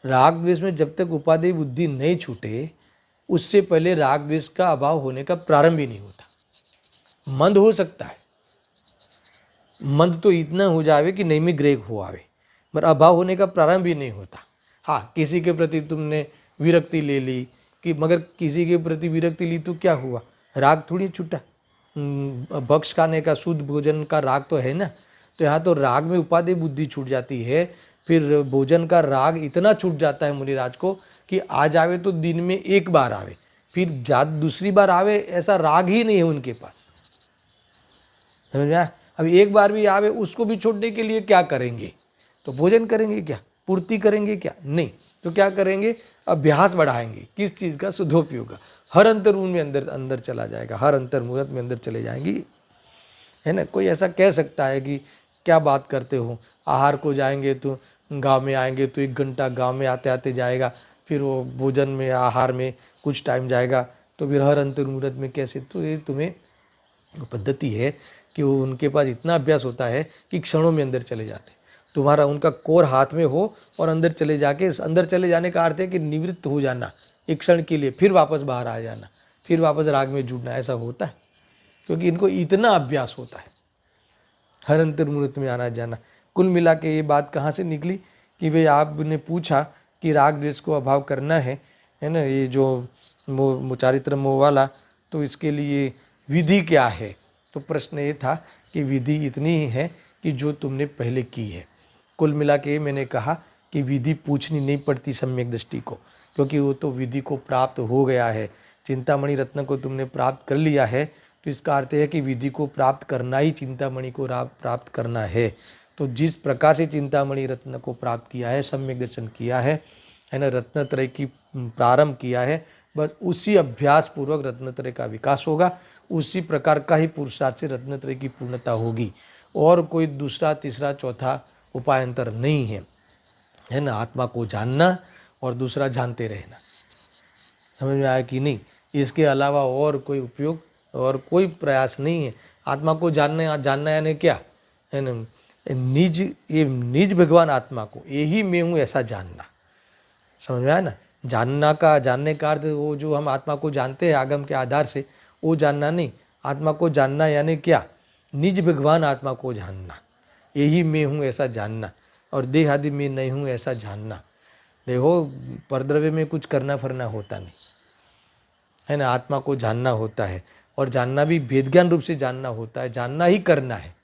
Speaker 1: राग द्वेष में जब तक उपादेय बुद्धि नहीं छूटे उससे पहले राग द्वेष का अभाव होने का प्रारंभ ही नहीं होता। मंद हो सकता है, मंद तो इतना हो जावे कि नहीं में ग्रेक हो आवे, पर अभाव होने का प्रारंभ ही नहीं होता। हाँ, किसी के प्रति तुमने विरक्ति ले ली कि, मगर किसी के प्रति विरक्ति ली तो क्या हुआ, राग थोड़ी छूटा। भक्ष खाने का, शुद्ध भोजन का राग तो है ना। तो यहाँ तो राग में उपादेय बुद्धि छूट जाती है, फिर भोजन का राग इतना छूट जाता है मुनिराज को कि आज आवे तो दिन में एक बार आवे, फिर दूसरी बार आवे ऐसा राग ही नहीं है उनके पास। समझ में आया? अब एक बार भी आवे उसको भी छोड़ने के लिए क्या करेंगे, तो भोजन करेंगे क्या, पूर्ति करेंगे क्या, नहीं, तो क्या करेंगे, अभ्यास बढ़ाएंगे। किस चीज़ का, शुद्धोपयोग का। हर अंतर्मुहूर्त में अंदर अंदर चला जाएगा, हर अंतर्मुहूर्त में अंदर चले जाएंगी, है ना। कोई ऐसा कह सकता है कि क्या बात करते हो, आहार को जाएंगे तो गांव में आएंगे तो 1 घंटा गांव में आते आते जाएगा, फिर वो भोजन में आहार में कुछ टाइम जाएगा, तो फिर हर अंतर्मुहूर्त में कैसे। तो ये तुम्हें पद्धति है कि वो उनके पास इतना अभ्यास होता है कि क्षणों में अंदर चले जाते। तुम्हारा उनका कोर हाथ में हो और अंदर चले जाके, अंदर चले जाने का अर्थ है कि निवृत्त हो जाना एक क्षण के लिए, फिर वापस बाहर आ जाना, फिर वापस राग में जुड़ना, ऐसा होता है। क्योंकि इनको इतना अभ्यास होता है हर अंतर्मुहूर्त में आना जाना। कुल मिला के ये बात कहाँ से निकली कि भाई आपने पूछा कि राग द्वेष को अभाव करना है ना, ये जो चारित्र मोह वाला, तो इसके लिए विधि क्या है। तो प्रश्न ये था कि विधि इतनी ही है कि जो तुमने पहले की है। कुल मिला के मैंने कहा कि विधि पूछनी नहीं पड़ती सम्यक दृष्टि को, क्योंकि वो तो विधि को प्राप्त हो गया है। चिंतामणि रत्न को तुमने प्राप्त कर लिया है, तो इसका अर्थ है कि विधि को प्राप्त करना ही चिंतामणि को प्राप्त करना है। तो जिस प्रकार से चिंतामणि रत्न को प्राप्त किया है, सम्यक दर्शन किया है ना, रत्नत्रय की प्रारंभ किया है, बस उसी अभ्यास पूर्वक रत्नत्रय का विकास होगा। उसी प्रकार का ही पुरुषार्थ से रत्नत्रय की पूर्णता होगी, और कोई दूसरा तीसरा चौथा उपायांतर नहीं है ना। आत्मा को जानना और दूसरा जानते रहना। समझ में आया कि नहीं? इसके अलावा और कोई उपयोग और कोई प्रयास नहीं है। आत्मा को जानना यानी क्या है ना, निज भगवान आत्मा को, यही मैं हूँ ऐसा जानना। समझ में आया ना? जानने का अर्थ वो जो हम आत्मा को जानते हैं आगम के आधार से, वो जानना नहीं। आत्मा को जानना यानी क्या, निज भगवान आत्मा को जानना, यही मैं हूँ ऐसा जानना, और देह आदि में नहीं हूँ ऐसा जानना। देखो, परद्रव्य में कुछ करना फरना होता नहीं है ना, आत्मा को जानना होता है, और जानना भी वेद ज्ञान रूप से जानना होता है। जानना ही करना है,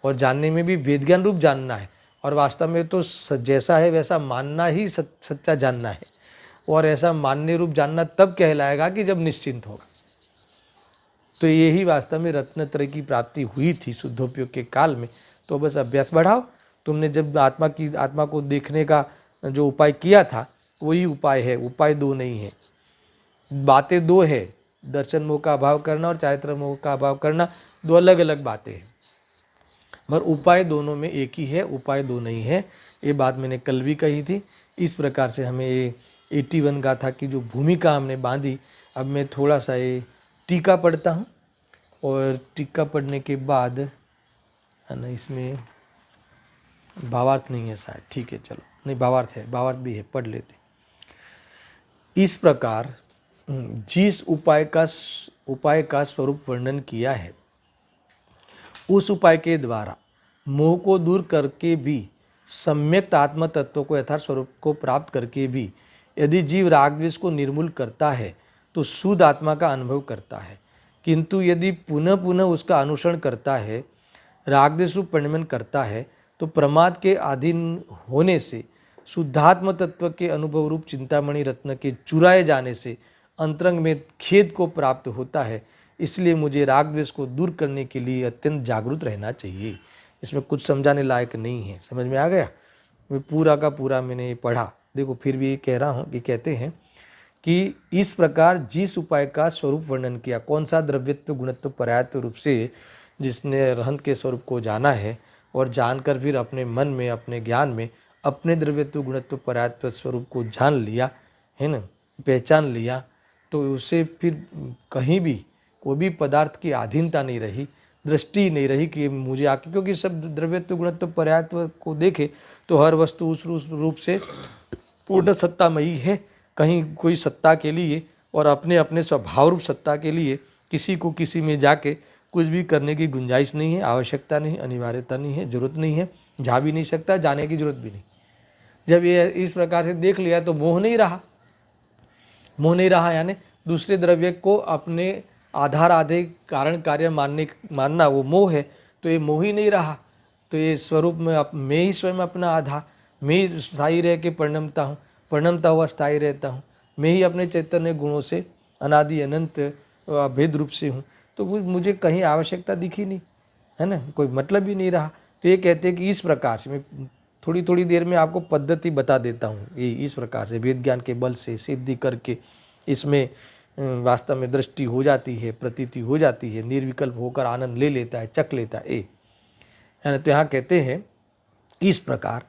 Speaker 1: और जानने में भी वेद ज्ञान रूप जानना है। और वास्तव में तो जैसा है वैसा मानना ही सच्चा जानना है, और ऐसा मानने रूप जानना तब कहलाएगा कि जब निश्चिंत होगा। तो यही वास्तव में रत्नत्रय की प्राप्ति हुई थी शुद्धोपयोग के काल में। तो बस अभ्यास बढ़ाओ। तुमने जब आत्मा को देखने का जो उपाय किया था, वही उपाय है। उपाय दो नहीं है, बातें दो है। दर्शन मोह का अभाव करना और चारित्र मोह का अभाव करना दो अलग अलग बातें हैं, मगर उपाय दोनों में एक ही है, उपाय दो नहीं है। ये बात मैंने कल भी कही थी। इस प्रकार से हमें ये 81 गाथा की जो भूमिका हमने बांधी, अब मैं थोड़ा सा ये टीका पढ़ता हूँ, और टीका पढ़ने के बाद है ना, इसमें भावार्थ नहीं है शायद, ठीक है चलो, नहीं भावार्थ है, भावार्थ भी है, पढ़ लेते। इस प्रकार जिस उपाय का स्वरूप वर्णन किया है, उस उपाय के द्वारा मोह को दूर करके भी, सम्यक आत्म तत्व को यथार्थ स्वरूप को प्राप्त करके भी, यदि जीव राग द्वेष को निर्मूल करता है तो शुद्ध आत्मा का अनुभव करता है। किंतु यदि पुनः पुनः उसका अनुसरण करता है, राग द्वेष रूप परिणमन करता है, तो प्रमाद के अधीन होने से, शुद्धात्म तत्व के अनुभव रूप चिंतामणि रत्न के चुराए जाने से अंतरंग में खेद को प्राप्त होता है। इसलिए मुझे राग द्वेष को दूर करने के लिए अत्यंत जागरूक रहना चाहिए। इसमें कुछ समझाने लायक नहीं है, समझ में आ गया? पूरा का पूरा मैंने पढ़ा। देखो फिर भी कह रहा हूँ कि कहते हैं कि इस प्रकार जिस उपाय का स्वरूप वर्णन किया, कौन सा द्रव्यत्व गुणत्व पर्यायत्व रूप से जिसने रहंत के स्वरूप को जाना है, और जानकर फिर अपने मन में, अपने ज्ञान में अपने द्रव्यत्व गुणत्व पर्यायत्व स्वरूप को जान लिया, है ना, पहचान लिया, तो उसे फिर कहीं भी कोई भी पदार्थ की अधीनता नहीं रही, दृष्टि नहीं रही कि मुझे आके, क्योंकि सब द्रव्यत्व गुणत्व पर्यायत्व को देखे तो हर वस्तु उस रूप से पूर्ण सत्तामयी है। कहीं कोई सत्ता के लिए और अपने अपने स्वभाव रूप सत्ता के लिए किसी को किसी में जाके कुछ भी करने की गुंजाइश नहीं है, आवश्यकता नहीं, अनिवार्यता नहीं है, जरूरत नहीं है, जा भी नहीं सकता, जाने की जरूरत भी नहीं। जब ये इस प्रकार से देख लिया तो मोह नहीं रहा। मोह नहीं रहा यानी दूसरे द्रव्य को अपने आधार आधे कारण कार्य मानना वो मोह है। तो ये मोह ही नहीं रहा, तो ये स्वरूप में मैं ही स्वयं अपना आधार, मैं ही स्थायी रह के परिणमता हूँ, परिणमता हुआ स्थायी रहता हूँ, मैं ही अपने चैतन्य गुणों से अनादि अनंत भेद रूप से हूँ। तो मुझे कहीं आवश्यकता दिखी नहीं, है ना, कोई मतलब ही नहीं रहा। तो ये कहते हैं कि इस प्रकार से, मैं थोड़ी थोड़ी देर में आपको पद्धति बता देता हूँ, ये इस प्रकार से वेद ज्ञान के बल से सिद्धि करके इसमें वास्तव में दृष्टि हो जाती है, प्रतीति हो जाती है, निर्विकल्प होकर आनंद ले लेता है, चख लेता है। है ना। तो यहाँ कहते हैं इस प्रकार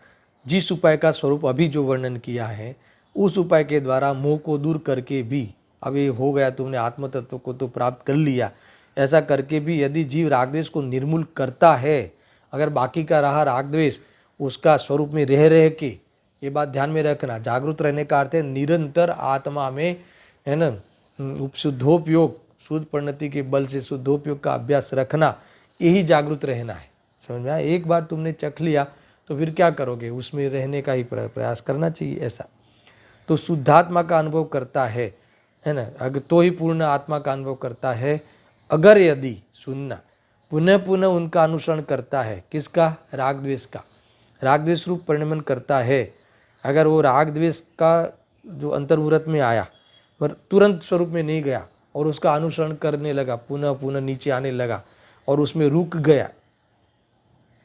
Speaker 1: जिस उपाय का स्वरूप अभी जो वर्णन किया है, उस उपाय के द्वारा मोह को दूर करके भी, अब ये हो गया, तुमने आत्म तत्व को तो प्राप्त कर लिया, ऐसा करके भी यदि जीव रागद्वेष को निर्मूल करता है, अगर बाकी का रहा रागद्वेष उसका स्वरूप में रह के, ये बात ध्यान में रखना, जागरूक रहने का अर्थ है निरंतर आत्मा में, है ना, शुद्धोपयोग, शुद्ध परिणति के बल से शुद्धोपयोग का अभ्यास रखना, यही जागरूक रहना है। समझ में आया। एक बार तुमने चख लिया तो फिर क्या करोगे, उसमें रहने का ही प्रयास करना चाहिए। ऐसा तो शुद्धात्मा का अनुभव करता है ना, अगर तो ही पूर्ण आत्मा का अनुभव करता है। अगर यदि सुनना पुनः पुनः उनका अनुसरण करता है, किसका, राग द्वेष का, राग द्वेष रूप परिणमन करता है, अगर वो राग द्वेष का जो अंतर्मुहूर्त में आया पर तुरंत स्वरूप में नहीं गया और उसका अनुसरण करने लगा, पुनः पुनः नीचे आने लगा और उसमें रुक गया,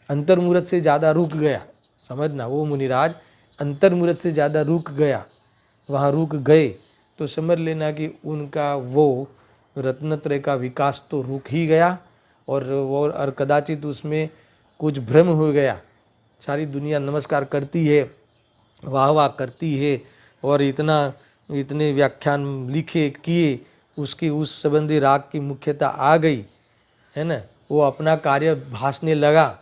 Speaker 1: अंतर्मुहूर्त से ज़्यादा रुक गया, समझना, वो मुनिराज अंतर्मुहूर्त से ज़्यादा रुक गया, वहाँ रुक गए, तो समझ लेना कि उनका वो रत्नत्रय का विकास तो रुक ही गया और कदाचित उसमें कुछ भ्रम हो गया। सारी दुनिया नमस्कार करती है, वाह वाह करती है और इतने व्याख्यान लिखे किए, उसकी उस संबंधी राग की मुख्यता आ गई, है ना, वो अपना कार्य भासने लगा,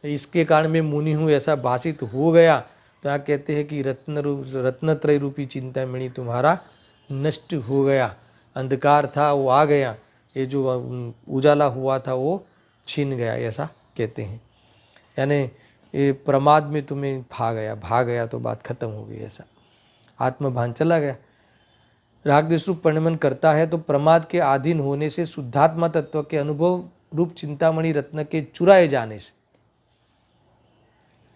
Speaker 1: इसके कारण मैं मुनि हूँ ऐसा भाषित हो गया। तो यहाँ कहते हैं कि रत्नत्रय रूपी चिंतामणि तुम्हारा नष्ट हो गया, अंधकार था वो आ गया, ये जो उजाला हुआ था वो छीन गया, ऐसा कहते हैं। यानी ये प्रमाद में तुम्हें भाग गया तो बात खत्म हो गई, ऐसा आत्मभान चला गया। रागद्वेष रूप परिणमन करता है तो प्रमाद के अधीन होने से, शुद्धात्मा तत्व के अनुभव रूप चिंतामणि रत्न के चुराए जाने से,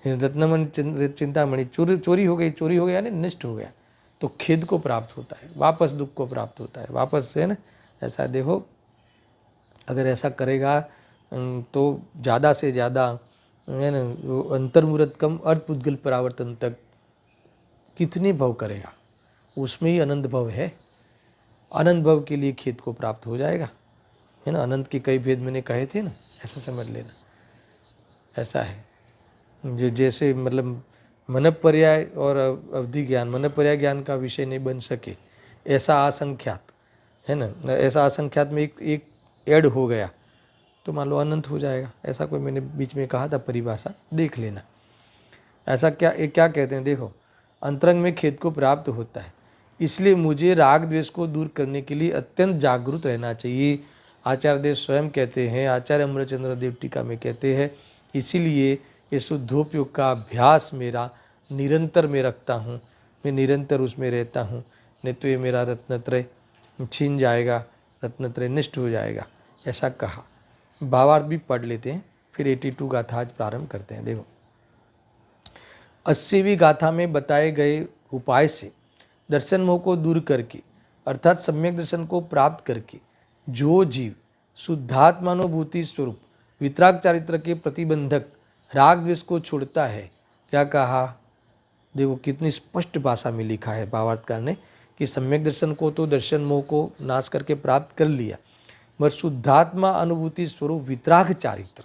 Speaker 1: रत्नमणि चिंतामणि चोरी हो गई यानी नष्ट हो गया, तो खेद को प्राप्त होता है, वापस दुख को प्राप्त होता है, वापस, है ना। ऐसा देखो, अगर ऐसा करेगा तो ज़्यादा से ज़्यादा, है ना, अंतर्मुहूर्त कम अर्धपुद्गल परावर्तन तक कितने भव करेगा, उसमें ही अनंत भव है। अनंत भव के लिए खेद को प्राप्त हो जाएगा, है ना। अनंत के कई भेद मैंने कहे थे ना, ऐसा समझ लेना। ऐसा है जो जैसे मतलब मनपर्याय और अवधि ज्ञान, मनपर्याय ज्ञान का विषय नहीं बन सके, ऐसा असंख्यात, है ना, ऐसा असंख्यात में एक ऐड हो गया तो मान लो अनंत हो जाएगा। ऐसा कोई मैंने बीच में कहा था, परिभाषा देख लेना। ऐसा क्या कहते हैं, देखो, अंतरंग में खेद को प्राप्त होता है, इसलिए मुझे राग द्वेष को दूर करने के लिए अत्यंत जागरूक रहना चाहिए। आचार्य देव स्वयं कहते हैं, आचार्य अमरचंद्र देव टीका में कहते हैं, इसीलिए ये शुद्धोपयोग का अभ्यास मेरा निरंतर में रखता हूँ, मैं निरंतर उसमें रहता हूँ, नहीं तो ये मेरा रत्नत्रय छीन जाएगा, रत्नत्रय नष्ट हो जाएगा, ऐसा कहा। भावार्थ भी पढ़ लेते हैं, फिर 82 गाथा आज प्रारंभ करते हैं। देखो, 80वीं गाथा में बताए गए उपाय से दर्शन मोह को दूर करके, अर्थात सम्यक दर्शन को प्राप्त करके, जो जीव शुद्धात्मानुभूति स्वरूप वितराग चारित्र के प्रतिबंधक राग द्वेष को छोड़ता है, क्या कहा, देखो कितनी स्पष्ट भाषा में लिखा है भावार्थकार ने कि सम्यक दर्शन को तो दर्शन मोह को नाश करके प्राप्त कर लिया, मगर शुद्धात्मा अनुभूति स्वरूप वितराग चारित्र,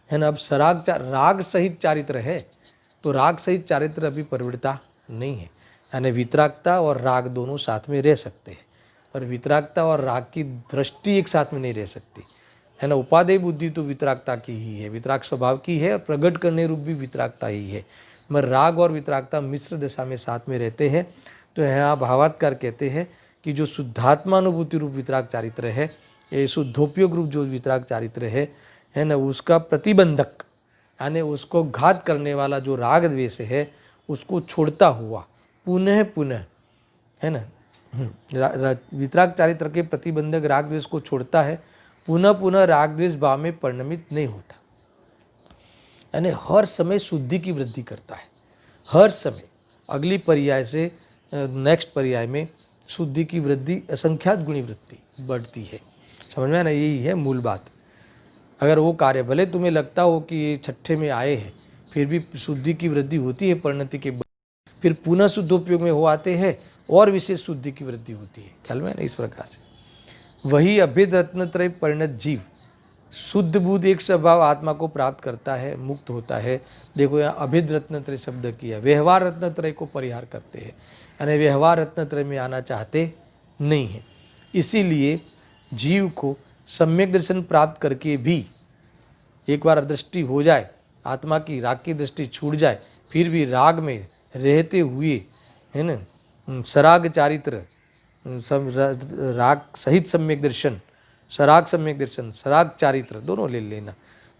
Speaker 1: है ना। अब राग सहित चारित्र है, तो राग सहित चारित्र अभी प्रवृत्ता नहीं है, यानी वितरागता और राग दोनों साथ में रह सकते हैं, पर वितरागता और राग की दृष्टि एक साथ में नहीं रह सकती, है ना। उपादेय बुद्धि तो वितरागता की ही है, वितराग स्वभाव की है, और प्रकट करने रूप भी वितरागता ही है, मगर राग और वितरागता मिश्र दशा में साथ में रहते हैं। तो यहाँ भावार्थकार कहते हैं कि जो शुद्धात्मानुभूति रूप वितराग चारित्र है, ये शुद्धोपयोग रूप जो वितराग चारित्र है ना, उसका प्रतिबंधक यानी उसको घात करने वाला जो राग द्वेष है उसको छोड़ता हुआ पुनः पुनः, है ना, वितराग चारित्र के प्रतिबंधक राग द्वेष को छोड़ता है, पुनः पुनः राग द्वेष भाव में परिणमित नहीं होता, यानी हर समय शुद्धि की वृद्धि करता है, हर समय। अगली पर्याय से नेक्स्ट पर्याय में शुद्धि की वृद्धि, असंख्यात गुणी वृद्धि बढ़ती है। समझ में आना, यही है मूल बात। अगर वो कार्य भले तुम्हें लगता हो कि ये छठे में आए हैं, फिर भी शुद्धि की वृद्धि होती है परिणति के बाद, फिर पुनः शुद्धोपयोग में हो आते हैं और विशेष शुद्धि की वृद्धि होती है। ख्याल में ना, इस प्रकार से वही अभेद रत्नत्रय परिणत जीव शुद्ध बुद्ध एक स्वभाव आत्मा को प्राप्त करता है, मुक्त होता है। देखो यहाँ अभेद रत्नत्रय शब्द किया, व्यवहार रत्नत्रय को परिहार करते हैं, यानी व्यवहार रत्नत्रय में आना चाहते नहीं है। इसीलिए जीव को सम्यक दर्शन प्राप्त करके भी एक बार दृष्टि हो जाए, आत्मा की राग की दृष्टि छूट जाए, फिर भी राग में रहते हुए, है ना, सराग चारित्र, राग सहित सम्यक दर्शन, सराग सम्यक दर्शन, सराग चारित्र दोनों ले लेना,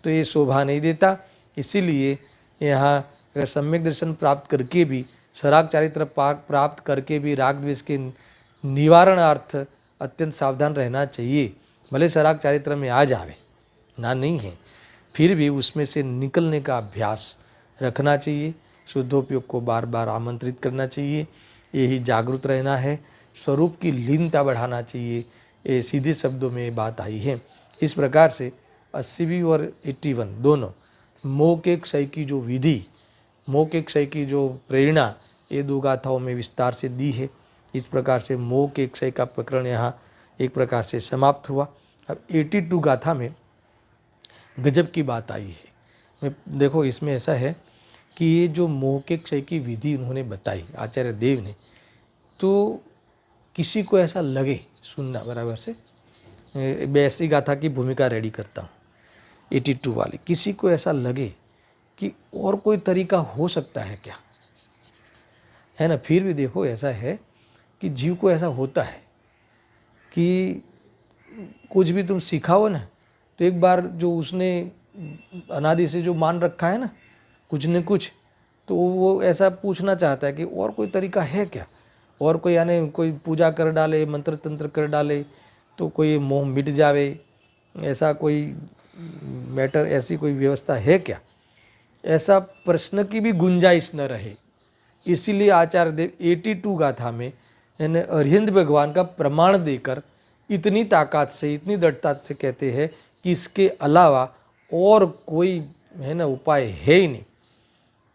Speaker 1: तो ये शोभा नहीं देता। इसीलिए यहाँ अगर सम्यक दर्शन प्राप्त करके भी, सराग चारित्र प्राप्त करके भी राग द्वेष के निवारणार्थ अत्यंत सावधान रहना चाहिए। भले सराग चारित्र में आ जावे ना नहीं है, फिर भी उसमें से निकलने का अभ्यास रखना चाहिए, शुद्धोपयोग को बार बार आमंत्रित करना चाहिए, यही जागरूक रहना है, स्वरूप की लीनता बढ़ाना चाहिए। ये सीधे शब्दों में ये बात आई है। इस प्रकार से 80वीं और 81 दोनों मोह के क्षय की जो विधि, मोह के क्षय की जो प्रेरणा, ये दो गाथाओं में विस्तार से दी है। इस प्रकार से मोह के क्षय का प्रकरण यहाँ एक प्रकार से समाप्त हुआ। अब 82 गाथा में गजब की बात आई है। मैं देखो, इसमें ऐसा है कि ये जो मोह के क्षय की विधि उन्होंने बताई आचार्य देव ने, तो किसी को ऐसा लगे, सुनना बराबर से, मैं ऐसी गाथा की भूमिका रेडी करता हूँ 82 वाली, किसी को ऐसा लगे कि और कोई तरीका हो सकता है क्या, है ना, फिर भी देखो ऐसा है कि जीव को ऐसा होता है कि कुछ भी तुम सिखाओ ना, तो एक बार जो उसने अनादि से जो मान रखा है ना कुछ न कुछ, तो वो ऐसा पूछना चाहता है कि और कोई तरीका है क्या, और कोई, यानी कोई पूजा कर डाले, मंत्र तंत्र कर डाले तो कोई मोह मिट जावे, ऐसा कोई मैटर, ऐसी कोई व्यवस्था है क्या, ऐसा प्रश्न की भी गुंजाइश न रहे। इसीलिए आचार्य देव 82 गाथा में यानी अरविंद भगवान का प्रमाण देकर इतनी ताकत से, इतनी दृढ़ता से कहते हैं कि इसके अलावा और कोई, है ना, उपाय है ही नहीं,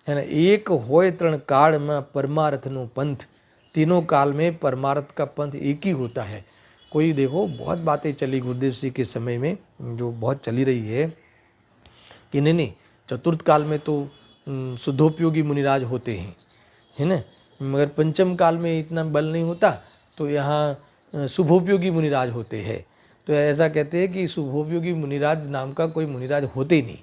Speaker 1: है ना। एक होय त्रण काल में परमार्थनो पंथ, तीनों काल में परमार्थ का पंथ एक ही होता है। कोई देखो, बहुत बातें चली गुरुदेव श्री के समय में, जो बहुत चली रही है कि नहीं, चतुर्थ काल में तो शुद्धोपयोगी मुनिराज होते हैं, है ना, मगर पंचम काल में इतना बल नहीं होता, तो यहाँ शुभोपयोगी मुनिराज होते हैं। तो ऐसा कहते हैं कि शुभोपयोगी मुनिराज नाम का कोई मुनिराज होते ही नहीं,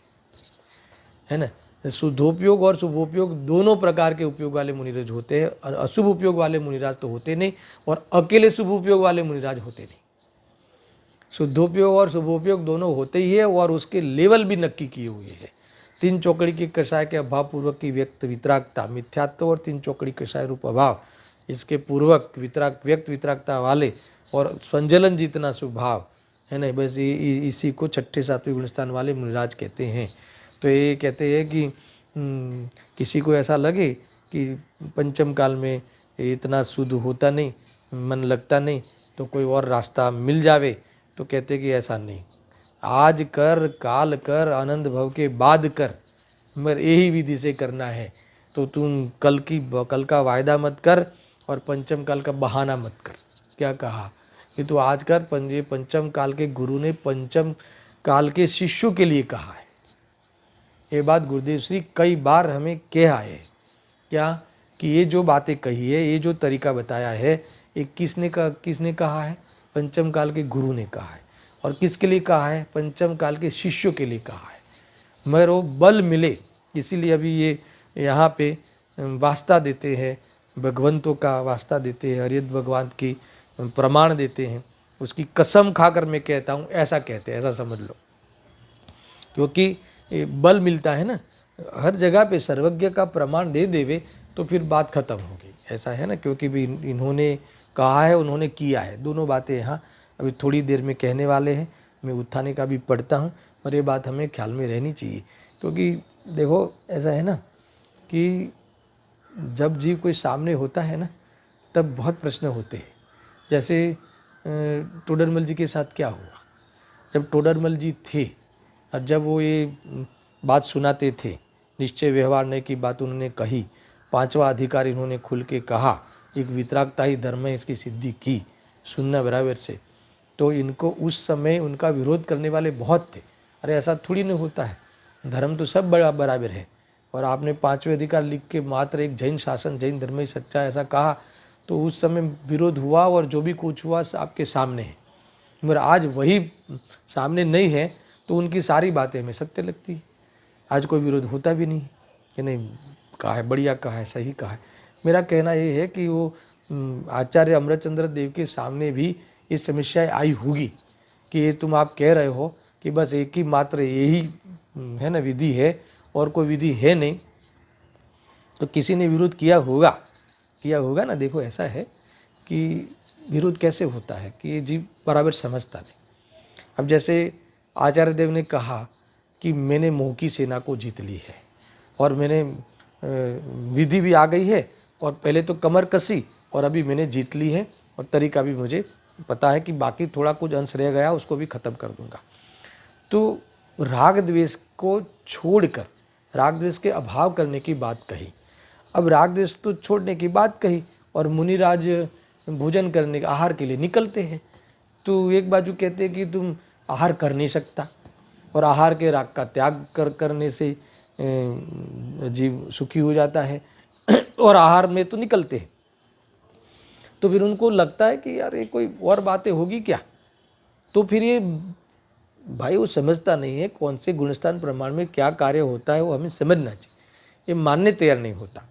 Speaker 1: है ना। शुद्धोपयोग और शुभोपयोग दोनों प्रकार के उपयोग वाले मुनिराज होते हैं, और अशुभ उपयोग वाले मुनिराज तो होते नहीं, और अकेले शुभ उपयोग वाले मुनिराज होते नहीं। शुद्धोपयोग और शुभोपयोग दोनों होते ही है, और उसके लेवल भी नक्की किए हुए हैं। 3 चौकड़ी के कषाय के अभाव पूर्वक की व्यक्त वितरागता मिथ्यात्व, और 3 चौकड़ी कषाय रूप अभाव, इसके पूर्वक व्यक्त वितरागता वाले और संजलन जितना स्वभाव, है ना, बस इसी को 6ठे 7वें गुणस्थान वाले मुनिराज कहते हैं। तो ये कहते हैं कि किसी को ऐसा लगे कि पंचम काल में इतना शुद्ध होता नहीं, मन लगता नहीं, तो कोई और रास्ता मिल जावे, तो कहते कि ऐसा नहीं, आज कर, काल कर, आनंद भव के बाद कर, मगर यही विधि से करना है। तो तुम कल का वायदा मत कर, और पंचम काल का बहाना मत कर। क्या कहा कि तो आज कर, पंचम काल के गुरु ने पंचम काल के शिष्यों के लिए कहा है। ये बात गुरुदेव श्री कई बार हमें कह आए, क्या कि ये जो बातें कही है, ये जो तरीका बताया है, ये किसने कहा है? पंचम काल के गुरु ने कहा है। और किसके लिए कहा है? पंचम काल के शिष्यों के लिए कहा है, मगर वो बल मिले, इसीलिए अभी ये यहाँ पे वास्ता देते हैं, भगवंतों का वास्ता देते हैं, हरियत भगवान की प्रमाण देते हैं उसकी कसम खाकर मैं कहता हूँ, ऐसा कहते हैं, ऐसा समझ लो। क्योंकि बल मिलता है ना, हर जगह पे सर्वज्ञ का प्रमाण दे देवे तो फिर बात खत्म हो गई, ऐसा है ना। क्योंकि भी इन्होंने कहा है, उन्होंने किया है, दोनों बातें यहाँ अभी थोड़ी देर में कहने वाले हैं। मैं उत्थाने का भी पढ़ता हूँ, पर ये बात हमें ख्याल में रहनी चाहिए। क्योंकि देखो ऐसा है ना कि जब जीव कोई सामने होता है ना, तब बहुत प्रश्न होते हैं। जैसे टोडरमल जी के साथ क्या हुआ, जब टोडरमल जी थे और जब वो ये बात सुनाते थे, निश्चय व्यवहार नहीं की बात उन्होंने कही, पांचवा अधिकार इन्होंने खुल के कहा, एक वितरागता ही धर्म है, इसकी सिद्धि की, सुनना बराबर से। तो इनको उस समय उनका विरोध करने वाले बहुत थे। अरे ऐसा थोड़ी नहीं होता है, धर्म तो सब बराबर है। और आपने पांचवें अधिकार लिख के मात्र एक जैन शासन, जैन धर्म ही सच्चा, ऐसा कहा, तो उस समय विरोध हुआ और जो भी कुछ हुआ आपके सामने है। मगर आज वही सामने नहीं है तो उनकी सारी बातें हमें सत्य लगती है। आज कोई विरोध होता भी नहीं कि नहीं कहा है, बढ़िया कहा है, सही कहा है। मेरा कहना ये है कि वो आचार्य अमृतचंद्र देव के सामने भी ये समस्याएं आई होगी कि ये तुम आप कह रहे हो कि बस एक ही मात्र यही है ना विधि है और कोई विधि है नहीं, तो किसी ने विरोध किया होगा ना। देखो ऐसा है कि विरोध कैसे होता है कि ये जीव बराबर समझता नहीं। अब जैसे आचार्य देव ने कहा कि मैंने मोह की सेना को जीत ली है और मैंने विधि भी आ गई है, और पहले तो कमर कसी और अभी मैंने जीत ली है, और तरीका भी मुझे पता है कि बाकी थोड़ा कुछ अंश रह गया उसको भी ख़त्म कर दूंगा। तो राग द्वेष को छोड़कर राग द्वेष के अभाव करने की बात कही। अब राग द्वेष तो छोड़ने की बात कही और मुनिराज भोजन करने के आहार के लिए निकलते हैं। तो एक बाजू कहते हैं कि तुम आहार कर नहीं सकता, और आहार के राग का त्याग करने से जीव सुखी हो जाता है, और आहार में तो निकलते हैं। तो फिर उनको लगता है कि यार ये कोई और बातें होगी क्या। तो फिर ये भाई वो समझता नहीं है कौन से गुणस्थान प्रमाण में क्या कार्य होता है, वो हमें समझना चाहिए। ये मानने तैयार नहीं होता,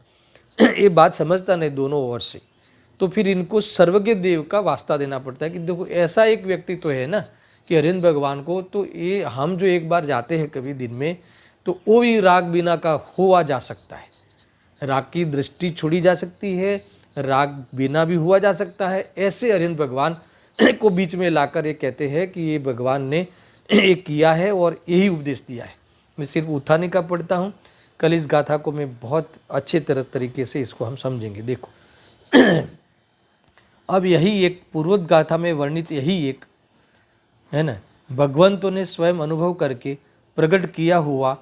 Speaker 1: ये बात समझता नहीं दोनों ओर से। तो फिर इनको सर्वज्ञ देव का वास्ता देना पड़ता है कि देखो ऐसा एक व्यक्ति तो है ना कि हरिंद्र भगवान को, तो ये हम जो एक बार जाते हैं कभी दिन में, तो वो भी राग बिना का हुआ जा सकता है। राग की दृष्टि छोड़ी जा सकती है, राग बिना भी हुआ जा सकता है। ऐसे हरिंद्र भगवान को बीच में लाकर ये कहते हैं कि ये भगवान ने एक किया है और यही उपदेश दिया है। मैं सिर्फ उत्थाने का पढ़ता हूँ, कल इस गाथा को मैं बहुत अच्छे तरीके से इसको हम समझेंगे। देखो अब यही एक पूर्वोत गाथा में वर्णित यही एक है ना, भगवंतों ने स्वयं अनुभव करके प्रकट किया हुआ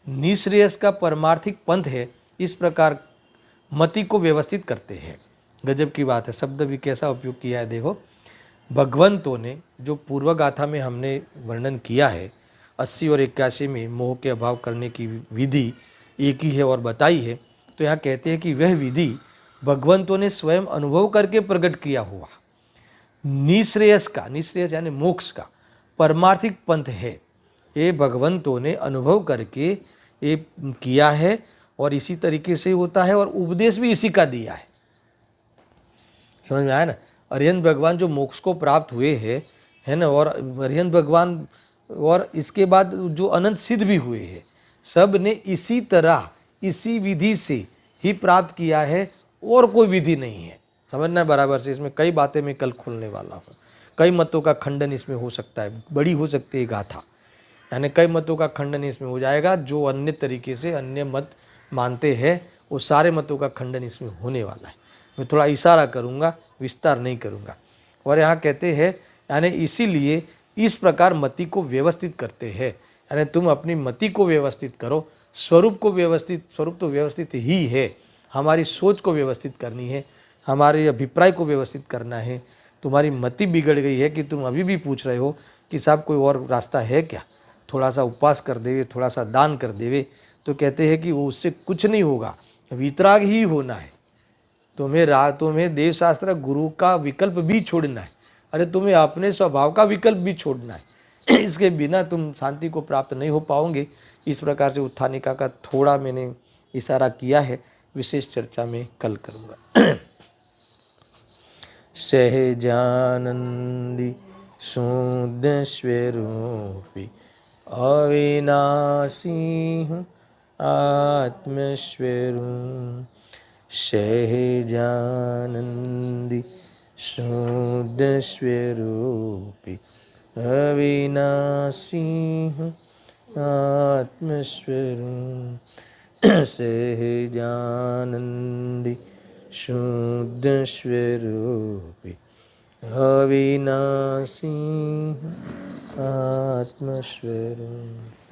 Speaker 1: निःश्रेयस का परमार्थिक पंथ है। इस प्रकार मति को व्यवस्थित करते हैं। गजब की बात है, शब्द भी कैसा उपयोग किया है। देखो भगवंतों ने, जो पूर्व गाथा में हमने वर्णन किया है 80 और 81 में मोह के अभाव करने की विधि एक ही है और बताई है, तो यहाँ कहते हैं कि वह विधि भगवंतों ने स्वयं अनुभव करके प्रकट किया हुआ निःश्रेयस का, निःश्रेयस यानी मोक्ष का परमार्थिक पंथ है। ये भगवंतों ने अनुभव करके ये किया है और इसी तरीके से होता है, और उपदेश भी इसी का दिया है। समझ में आया ना। अरिहंत भगवान जो मोक्ष को प्राप्त हुए हैं है ना, और अरिहंत भगवान और इसके बाद जो अनंत सिद्ध भी हुए हैं, सब ने इसी तरह इसी विधि से ही प्राप्त किया है, और कोई विधि नहीं है। समझना है बराबर से। इसमें कई बातें मैं कल खोलने वाला हूँ। कई मतों का खंडन इसमें हो सकता है, बड़ी हो सकती है गाथा, यानी कई मतों का खंडन इसमें हो जाएगा। जो अन्य तरीके से अन्य मत मानते हैं वो सारे मतों का खंडन इसमें होने वाला है। मैं थोड़ा इशारा करूँगा, विस्तार नहीं करूँगा। और यहाँ कहते हैं यानी इसीलिए इस प्रकार मति को व्यवस्थित करते हैं, यानी तुम अपनी मति को व्यवस्थित करो। स्वरूप को व्यवस्थित, स्वरूप तो व्यवस्थित ही है, हमारी सोच को व्यवस्थित करनी है, हमारे अभिप्राय को व्यवस्थित करना है। तुम्हारी मति बिगड़ गई है कि तुम अभी भी पूछ रहे हो कि साहब कोई और रास्ता है क्या, थोड़ा सा उपवास कर देवे, थोड़ा सा दान कर देवे, तो कहते हैं कि वो उससे कुछ नहीं होगा, वितराग ही होना है। तुम्हें देवशास्त्र गुरु का विकल्प भी छोड़ना है। अरे तुम्हें अपने स्वभाव का विकल्प भी छोड़ना है। इसके बिना तुम शांति को प्राप्त नहीं हो पाओगे। इस प्रकार से उत्थानिका का थोड़ा मैंने इशारा किया है, विशेष चर्चा में कल करूँगा। सहजानंदी शुद्ध स्वरूपी अविनाशी हूँ आत्मस्वरूप सहजानंदी शुद्ध स्वरूपी अविनाशी हूँ आत्मस्वरूप सहजानंदी शुद्ध स्वरूपी अविनाशी हूँ आत्मस्वरूप।